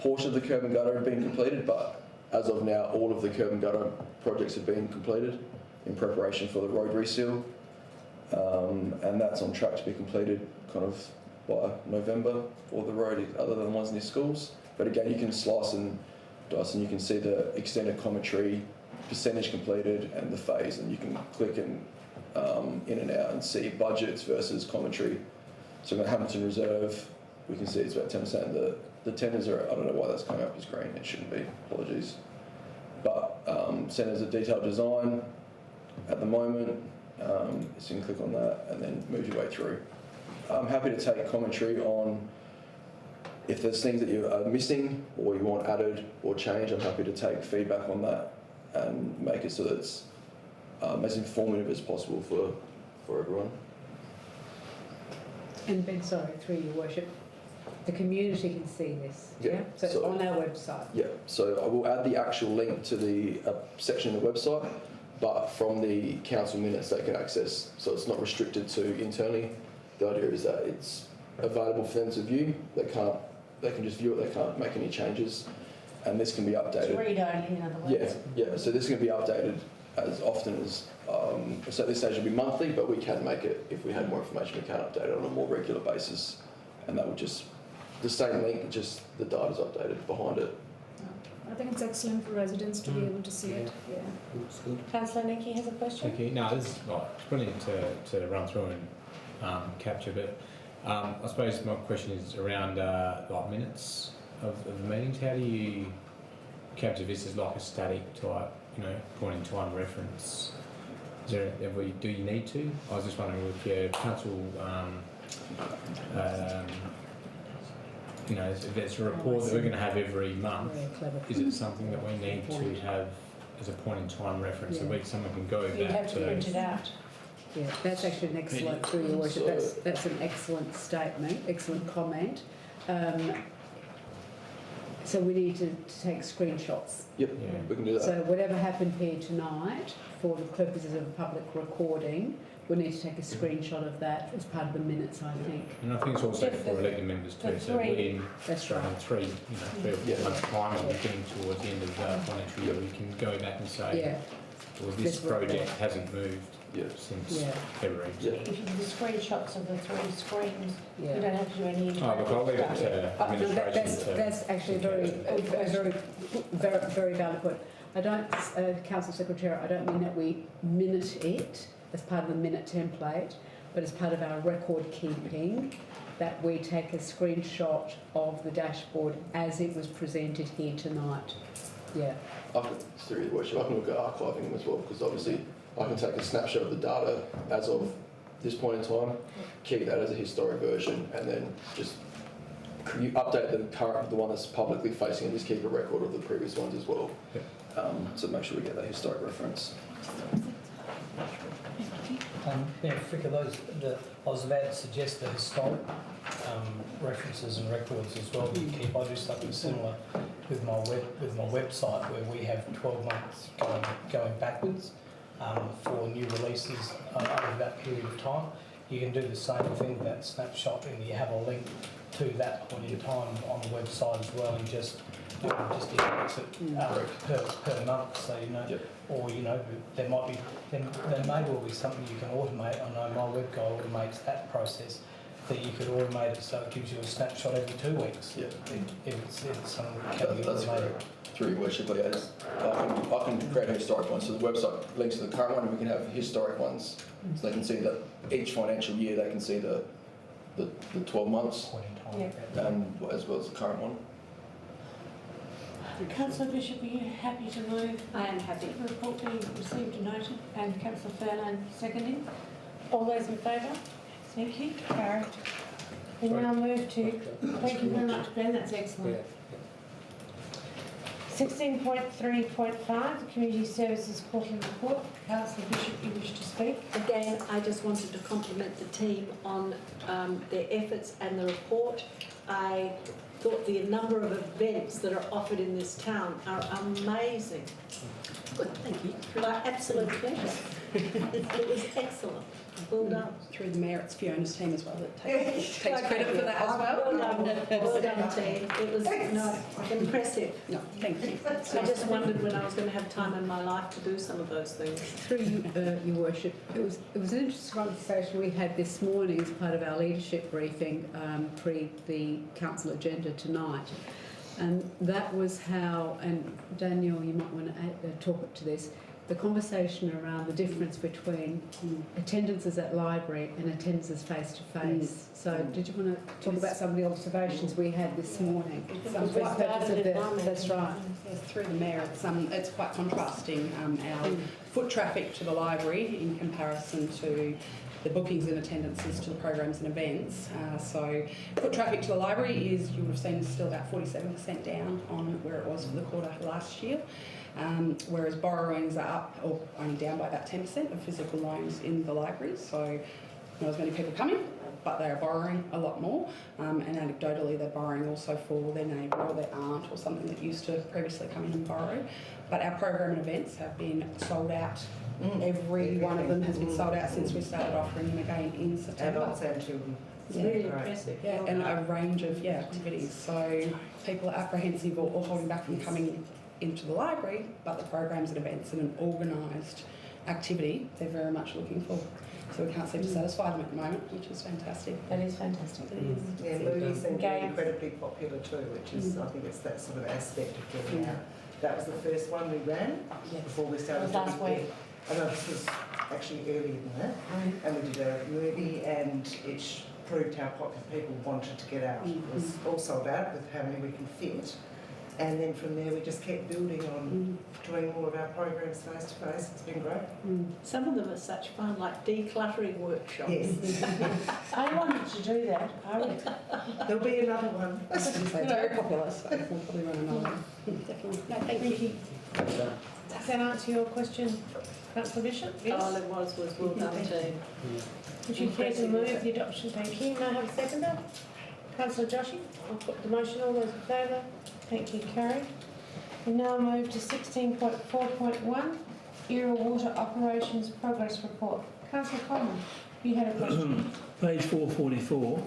portion of the curb and gutter have been completed, but as of now, all of the curb and gutter projects have been completed in preparation for the road reseal, and that's on track to be completed kind of by November for the road, other than the ones near schools. But again, you can slice and dice and you can see the extended commentary, percentage completed and the phase, and you can click and in and out and see budgets versus commentary. So in the Hamilton Reserve, we can see it's about 10%. The tenders are, I don't know why that's coming up as green, it shouldn't be, apologies. But centres of detailed design at the moment, so you can click on that and then move your way through. I'm happy to take commentary on if there's things that you are missing or you want added or changed. I'm happy to take feedback on that and make it so that it's as informative as possible for everyone. And Ben, sorry, through your worship, the community can see this, Yeah, So it's so- on our website. Yeah, so I will add the actual link to the section of the website, but from the council minutes they can access, so it's not restricted to internally. The idea is that it's available for them to view. They can just view it, they can't make any changes, and this can be updated. It's read only, in other words. Yeah, so this can be updated as often as, so at this stage it'll be monthly, but we can make it, if we had more information, we can update it on a more regular basis, and that would just, the same link, just the data's updated behind it. I think it's excellent for residents to be able to see it. Yeah. Looks good. Councillor Nicky has a question. Thank you. No, this is it's brilliant to run through and capture, but I suppose my question is around like minutes of the meetings. How do you capture this as like a static type, point in time reference? Is there, do you need to? I was just wondering if your council you know, if it's a report that we're going to have every month, Very clever. is it something that we need to have as a point in time reference? A Yeah. week someone can go You back have to print it to. out. Yeah, that's actually an excellent, through your worship, that's an excellent statement, excellent comment. So we need to take screenshots. Yep, Yeah. we can do that. So whatever happened here tonight, for the purposes of a public recording, we need to take a screenshot of that as part of the minutes, I think. And I think it's also Just for the- elected members too. the So three. we in That's right. 3, you know, 3 or 4 months' time, or getting towards the end of the financial year, we can go back and say, Yeah, well, this This report. project hasn't moved Yeah. since Yeah. February. Yeah. If you do the screenshots of the 3 screens, you yeah. don't have to do any. Oh, look, I'll leave it stuff. to No, administration to. that's actually a very valid point. I don't, Council Secretary, I don't mean that we minute it as part of the minute template, but as part of our record keeping, that we take a screenshot of the dashboard as it was presented here tonight. Yeah. I can, through your worship, I can look at archiving them as well, because obviously I can take a snapshot of the data as of this point in time, keep that as a historic version, and then just you update the one that's publicly facing, and just keep a record of the previous ones as well. So make sure we get that historic reference. Yeah, Fricka, I was about to suggest the historic references and records as well. You keep. I do something similar with my website, where we have 12 months going backwards for new releases over that period of time. You can do the same thing with that snapshot, and you have a link to that point in time on the website as well, and just index it per month, so you know. Yep. Or you know, there may well be something you can automate. I know my web guy automates that process, that you could automate it so it gives you a snapshot every 2 weeks. Yeah. If it's something that can be That's automated. correct. Through your worship, yes. I can create a historic one, so the website links to the current one, and we can have historic ones, so they can see that each financial year they can see the 12 months, Point in time. as well as the current one. Councillor Bishop, are you happy to move? I am happy. The report being received and noted, and Councillor Fairland seconding. All those in favour? Thank you. Carried. We now move to, thank you very much, Ben, that's excellent. 16.3.5, the Community Services Quarterly Report. Councillor Bishop, you wish to speak? Again, I just wanted to compliment the team on their efforts and the report. I thought the number of events that are offered in this town are amazing. Good, thank you. My absolute pleasure. It was excellent. Well done. Through the mayor, it's Fiona's team as well that takes credit for that as well. Well done, team. It was impressive. No, thank you. I just wondered when I was going to have time in my life to do some of those things. Through you, your worship, it was an interesting conversation we had this morning as part of our leadership briefing pre the council agenda tonight, and that was how. And Daniel, you might want to talk to this. The conversation around the difference between attendances at library and attendances face to face. So, did you want to talk about some of the observations we had this morning? That's right. Yes, through the mayor, it's quite contrasting our foot traffic to the library in comparison to the bookings and attendances to the programs and events. So foot traffic to the library is, you would have seen, is still about 47% down on where it was for the quarter last year. Whereas borrowings are up, or only down by about 10% of physical loans in the library. So not as many people coming, but they are borrowing a lot more. And anecdotally, they're borrowing also for their neighbour or their aunt or something that used to previously come in and borrow. But our program and events have been sold out. Every one of them has been sold out since we started offering them again in September. Adults and children. It's really impressive. Yeah, and a range of activities. So people are apprehensive or holding back from coming into the library, but the programs and events and an organised activity they're very much looking for. So we can't seem to satisfy them at the moment, which is fantastic. That is fantastic. Yeah, movies seem to be incredibly popular too, which is, I think it's that sort of aspect of getting out. That was the first one we ran before we started. That was last week. And this was actually earlier than that. And we did a movie, and it proved how popular people wanted to get out. It was all sold out with how many we can fit. And then from there, we just kept building on doing all of our programs face to face. It's been great. Some of them are such fun, like decluttering workshops. Yes. I wanted to do that. I would. There'll be another one. It's very popular, so we'll put it on another one. Definitely. No, thank you. Does that answer your question, Councillor Bishop? Yes. All it was well done team. Would you care to move the adoption? Thank you. May I have a seconder? Councillor Joshi, I'll put the motion. All those in favour? Thank you, carried. We now move to 16.4.1, Era Water Operations Progress Report. Councillor Coleman, you had a question. Page 444.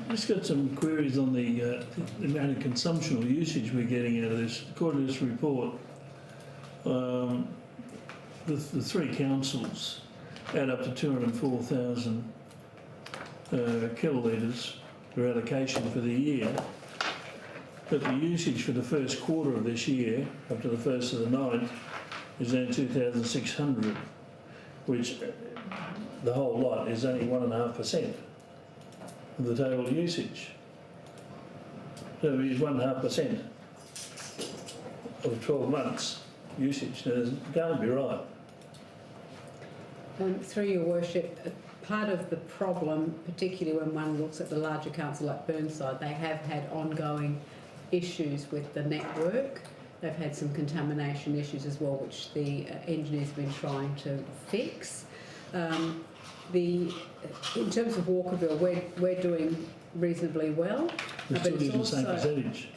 Just got some queries on the amount of consumption or usage we're getting out of this. According to this report, the three councils add up to 204,000 kilolitres for allocation for the year. But the usage for the first quarter of this year, up to the 1st of the 9th, is only 2,600, which the whole lot is only 1.5% of the total usage. So it is 1.5% of 12 months usage. Now, it can't be right. Through your worship, part of the problem, particularly when one looks at the larger council like Burnside, they have had ongoing issues with the network. They've had some contamination issues as well, which the engineers have been trying to fix. In terms of Walkerville, we're doing reasonably well. We're still using the same percentage.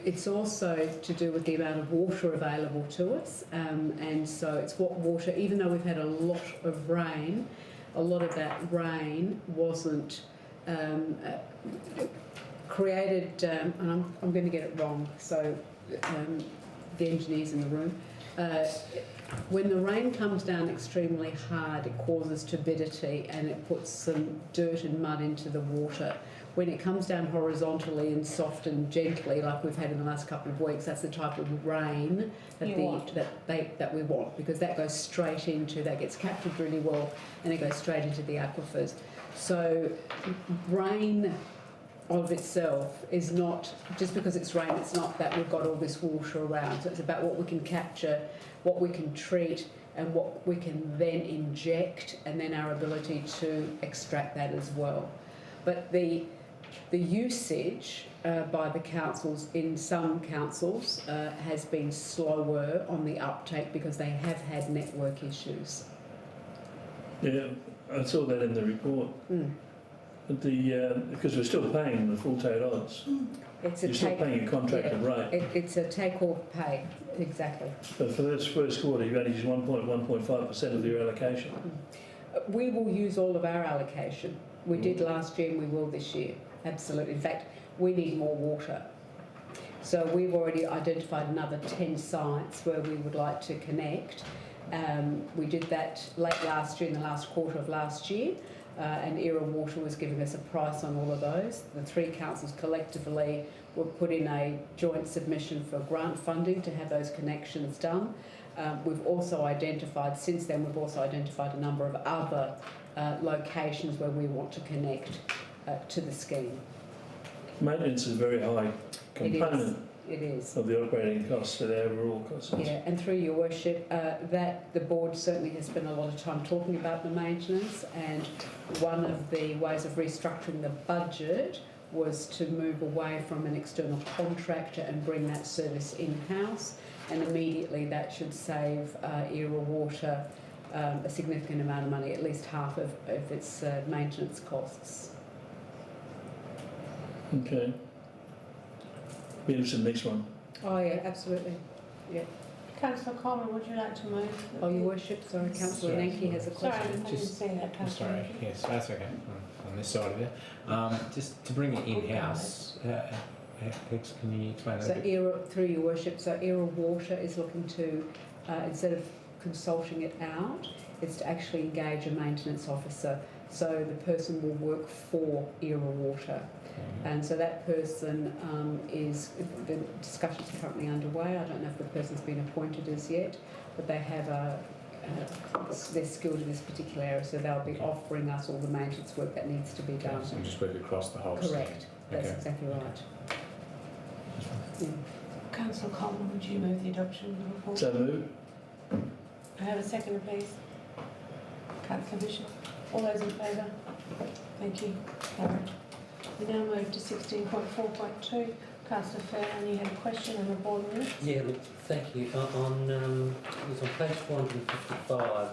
It's also to do with the amount of water available to us, and so it's what water, even though we've had a lot of rain, a lot of that rain wasn't created, and I'm going to get it wrong, so the engineers in the room. When the rain comes down extremely hard, it causes turbidity and it puts some dirt and mud into the water. When it comes down horizontally and soft and gently, like we've had in the last couple of weeks, that's the type of rain that we want, because that goes straight into, that gets captured really well, and it goes straight into the aquifers. So rain of itself is not, just because it's rain, it's not that we've got all this water around. So it's about what we can capture, what we can treat, and what we can then inject, and then our ability to extract that as well. But the usage by the councils, in some councils, has been slower on the uptake because they have had network issues. Yeah, I saw that in the report. But because we're still paying the full tote odds. You're still paying a contracted rate. It's a take or pay, exactly. But for this first quarter, you've only used 1.5% of your allocation. We will use all of our allocation. We did last year and we will this year, absolutely. In fact, we need more water. So we've already identified another 10 sites where we would like to connect. We did that late last year, in the last quarter of last year. And Era Water was giving us a price on all of those. The three councils collectively were put in a joint submission for grant funding to have those connections done. We've also identified, since then, a number of other locations where we want to connect to the scheme. Maintenance is a very high component. It is. Of the operating costs to the overall costs. Yeah, and through your worship, that the board certainly has spent a lot of time talking about the maintenance, and one of the ways of restructuring the budget was to move away from an external contractor and bring that service in-house, and immediately that should save Era Water a significant amount of money, at least half of its maintenance costs. Okay. Be interested in the next one. Oh yeah, absolutely. Yeah. Councillor Coleman, would you like to move? Oh, your worship, sorry, Councillor Nanki has a question. Sorry, I didn't see that, Councillor. Sorry, yes, that's okay. On this side of it, just to bring it in-house. Can you explain that? So Era, through your worship, so Era Water is looking to, instead of consulting it out, it's to actually engage a maintenance officer. So the person will work for Era Water. And so that person the discussions are currently underway. I don't know if the person's been appointed as yet, but they have they're skilled in this particular area, so they'll be offering us all the maintenance work that needs to be done. So just work across the whole Correct. That's Okay. exactly right. Yeah. Councillor Coleman, would you move the adoption of the report? So move. I have a seconder, please. Councillor Bishop. All those in favour? Thank you. Carried. We now move to 16.4.2. Councillor Fairland, you had a question on the board minutes? Yeah, look, thank you. It was on page 455.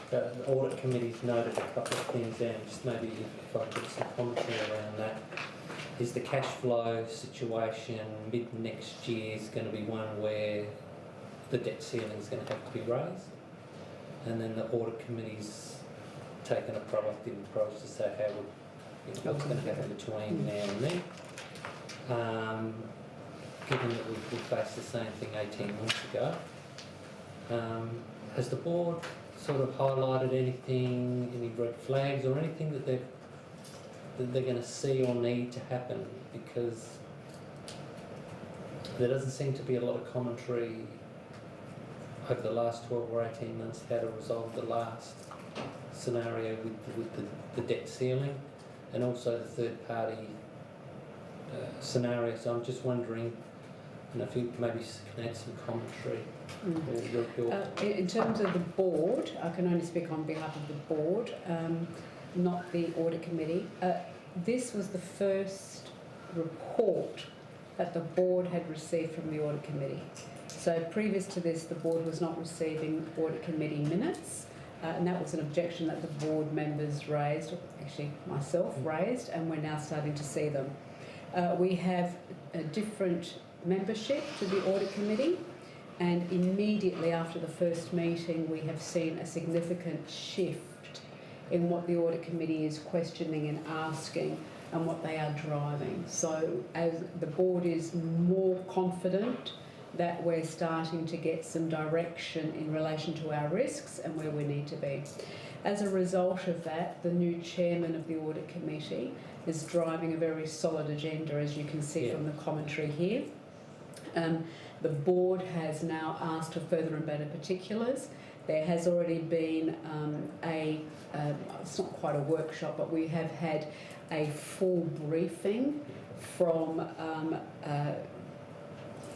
The audit committee's noted a couple of things there, and just maybe if I put some commentary around that. Is the cash flow situation mid next year is going to be one where the debt ceiling is going to have to be raised? And then the audit committee's taken a proactive approach to say how what's going to happen between now and then. Given that we faced the same thing 18 months ago, has the board sort of highlighted anything, any red flags or anything that they're going to see or need to happen? Because there doesn't seem to be a lot of commentary over the last 12 or 18 months how to resolve the last scenario with the debt ceiling and also the third party scenario. So I'm just wondering, if you maybe can add some commentary. In terms of the board, I can only speak on behalf of the board, not the audit committee. This was the first report that the board had received from the audit committee. So previous to this, the board was not receiving audit committee minutes, and that was an objection that the board members raised, or actually myself raised, and we're now starting to see them. We have a different membership to the audit committee, and immediately after the first meeting we have seen a significant shift in what the audit committee is questioning and asking and what they are driving. So as the board is more confident that we're starting to get some direction in relation to our risks and where we need to be. As a result of that, the new chairman of the audit committee is driving a very solid agenda, as you can see from the commentary here. The board has now asked for further and better particulars. There has already been it's not quite a workshop, but we have had a full briefing from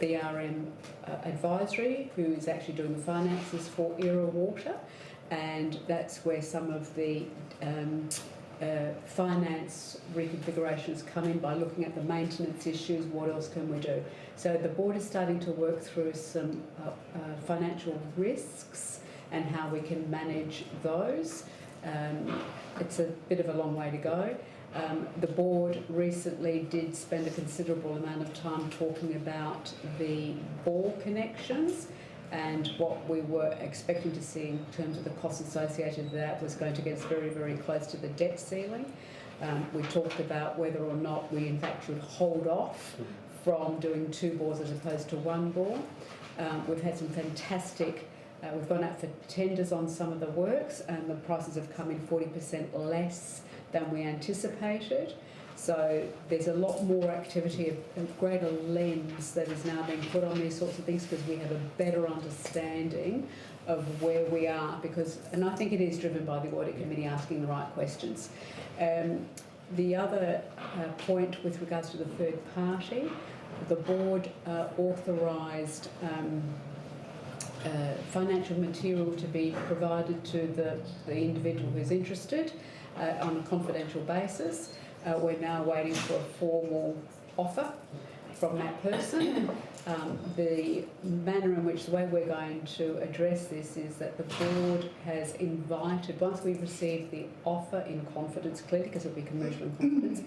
BRM Advisory, who is actually doing the finances for Era Water, and that's where some of the finance reconfigurations come in by looking at the maintenance issues, what else can we do. So the board is starting to work through some financial risks and how we can manage those. It's a bit of a long way to go. The board recently did spend a considerable amount of time talking about the bore connections, and what we were expecting to see in terms of the costs associated with that was going to get us very, very close to the debt ceiling. We talked about whether or not we in fact should hold off from doing 2 bores as opposed to 1 bore. We've had some fantastic, we've gone out for tenders on some of the works, and the prices have come in 40% less than we anticipated. So there's a lot more activity, a greater lens that is now being put on these sorts of things because we have a better understanding of where we are, and I think it is driven by the audit committee asking the right questions. The other point with regards to the third party, the board authorised financial material to be provided to the individual who's interested on a confidential basis. We're now waiting for a formal offer from that person. The manner in which, the way we're going to address this is that the board has invited, once we've received the offer in confidence, clearly, because it'll be commercial in confidence,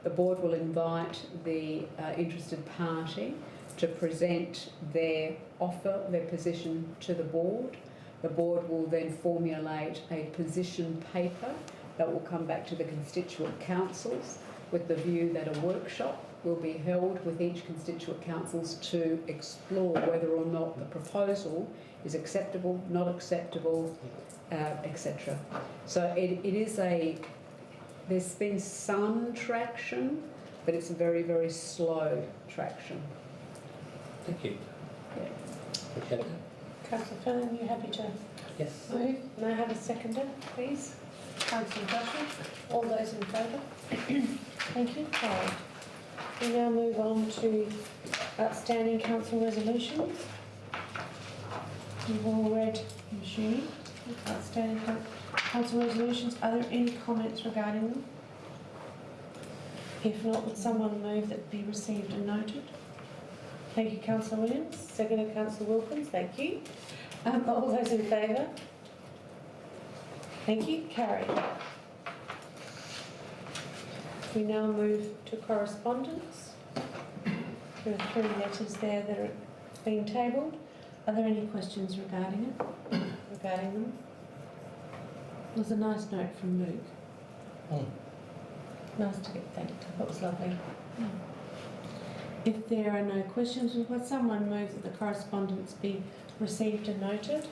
the board will invite the interested party to present their offer, their position to the board. The board will then formulate a position paper that will come back to the constituent councils with the view that a workshop will be held with each constituent councils to explore whether or not the proposal is acceptable, not acceptable, etc. So it is there's been some traction, but it's a very, very slow traction. Thank you. Yeah. Appreciate it. Councillor Fallon, you happy to Yes. move? May I have a seconder, please? Councillor Dutton. All those in favour? Thank you. Carried. We now move on to outstanding council resolutions. You've all read, I'm assuming, outstanding council resolutions. Are there any comments regarding them? If not, would someone move that be received and noted? Thank you, Councillor Williams. Seconded, Councillor Wilkins. Thank you. All those in favour? Thank you. Carried. We now move to correspondence. There are 3 letters there that are being tabled. Are there any questions regarding it? Regarding them? There's a nice note from Luke. Nice to get thanked. That was lovely. If there are no questions, would someone move that the correspondence be received and noted?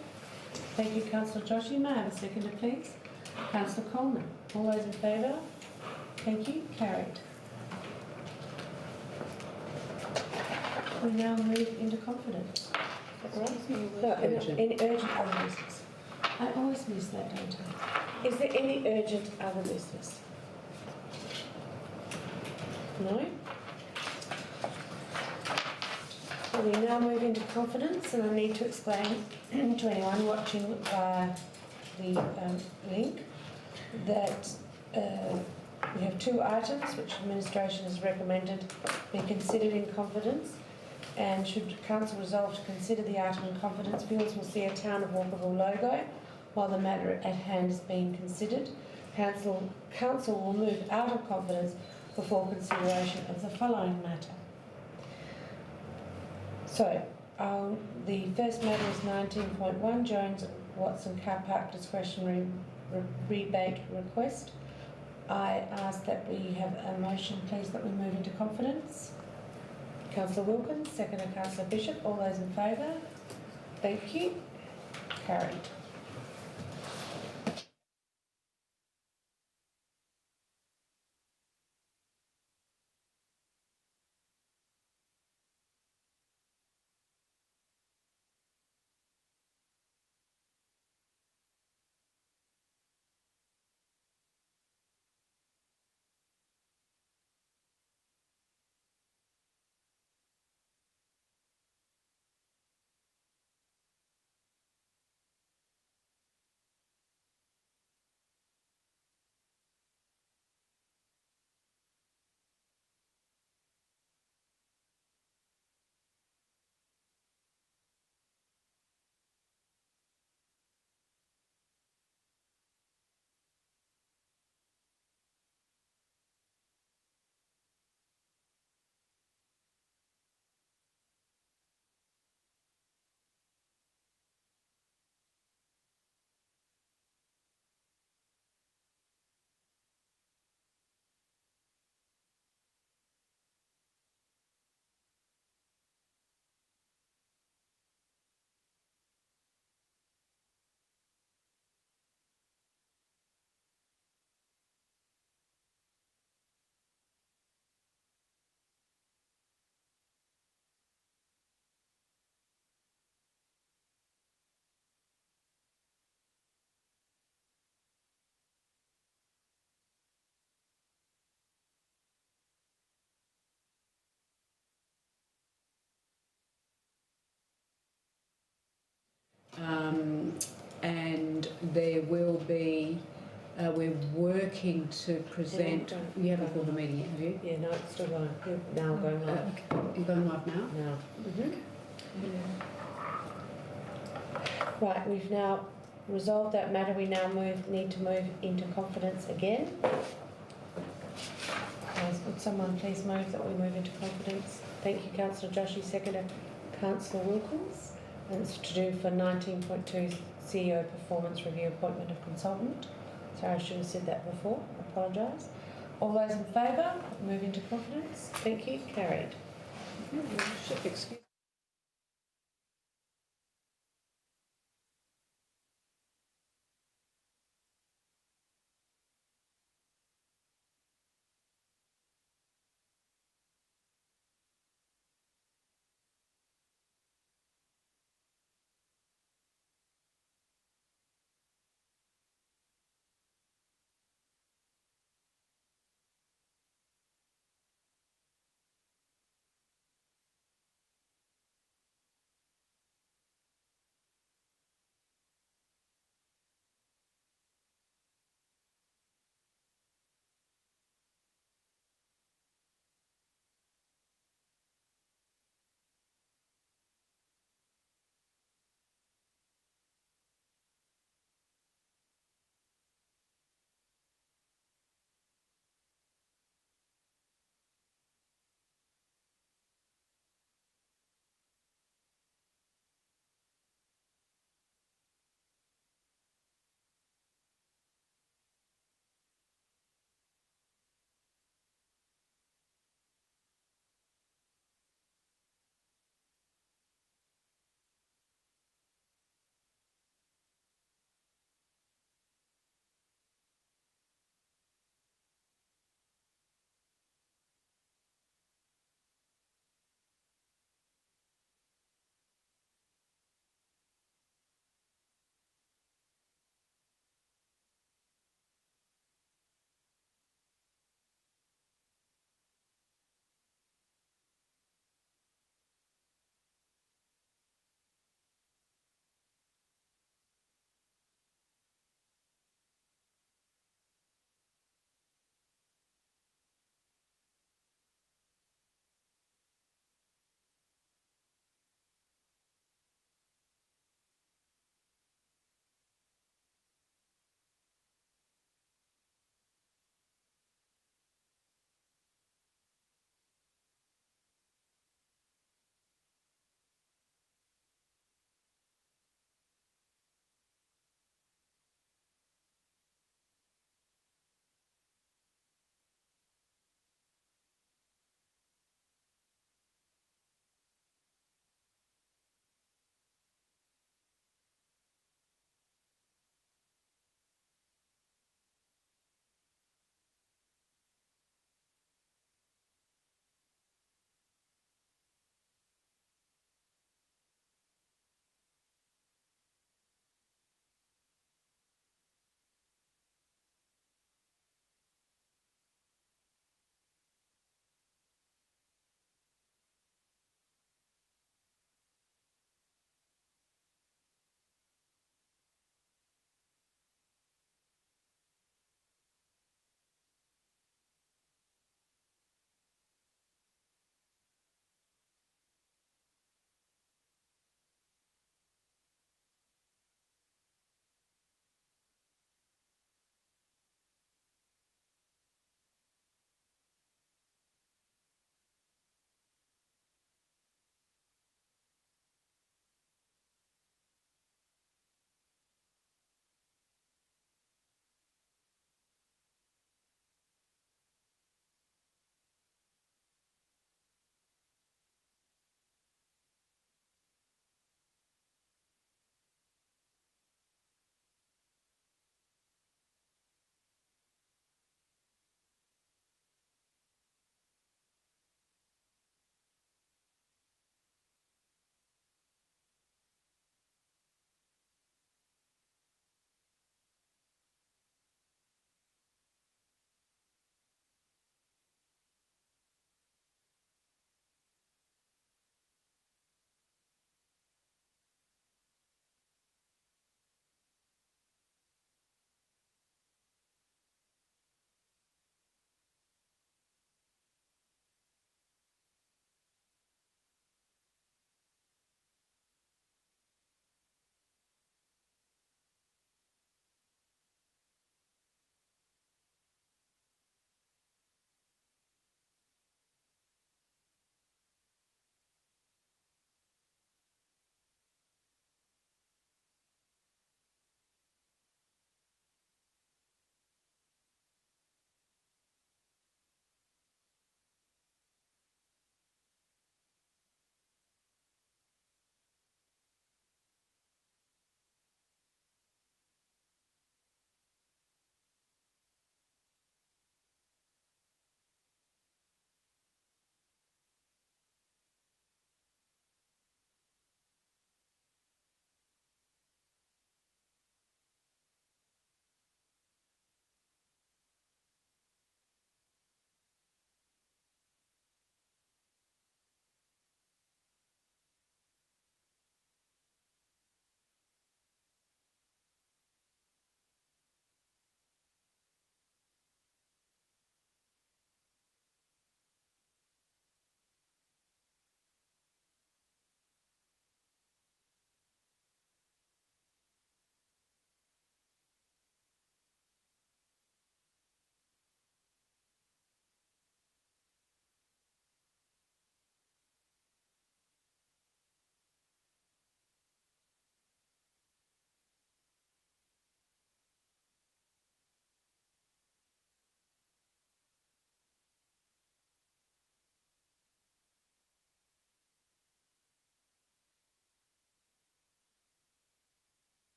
Thank you, Councillor Joshi. May I have a seconder, please? Councillor Coleman. All those in favour? Thank you. Carried. We now move into confidence. Is that right? No, any urgent other business? I always miss that, don't I? Is there any urgent other business? No? Well, we now move into confidence, and I need to explain to anyone watching via the link that we have 2 items which administration has recommended be considered in confidence, and should council resolve to consider the item in confidence, viewers will see a Town of Walkerville logo while the matter at hand is being considered. Council will move out of confidence before consideration of the following matter. So, the first matter is 19.1, Jones Watson Car Park Discretionary Rebate Request. I ask that we have a motion, please, that we move into confidence. Councillor Wilkins, seconded Councillor Bishop. All those in favour? Thank you. Carried. And there will be, we're working to present. You haven't called the meeting yet, have you? Yeah, no, it's still going. Now going live. Okay. You're going live now? Now. Right, we've now resolved that matter. We now need to move into confidence again. Would someone please move that we move into confidence? Thank you, Councillor Joshi. Seconder, Councillor Wilkins. And it's to do for 19.2 CEO Performance Review Appointment of Consultant. Sorry, I should have said that before. I apologise. All those in favour? Move into confidence. Thank you. Carried. Excuse.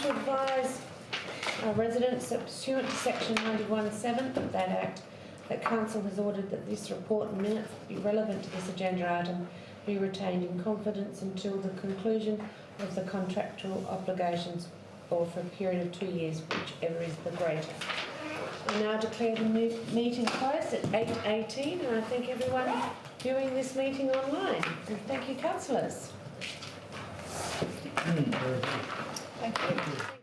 to advise our residents that pursuant to section 91(7) of that Act, that Council has ordered that this report and minutes be relevant to this agenda item be retained in confidence until the conclusion of the contractual obligations or for a period of 2 years, whichever is the greater. I now declare the meeting closed at 8:18, and I thank everyone viewing this meeting online. And thank you, councillors. Thank you.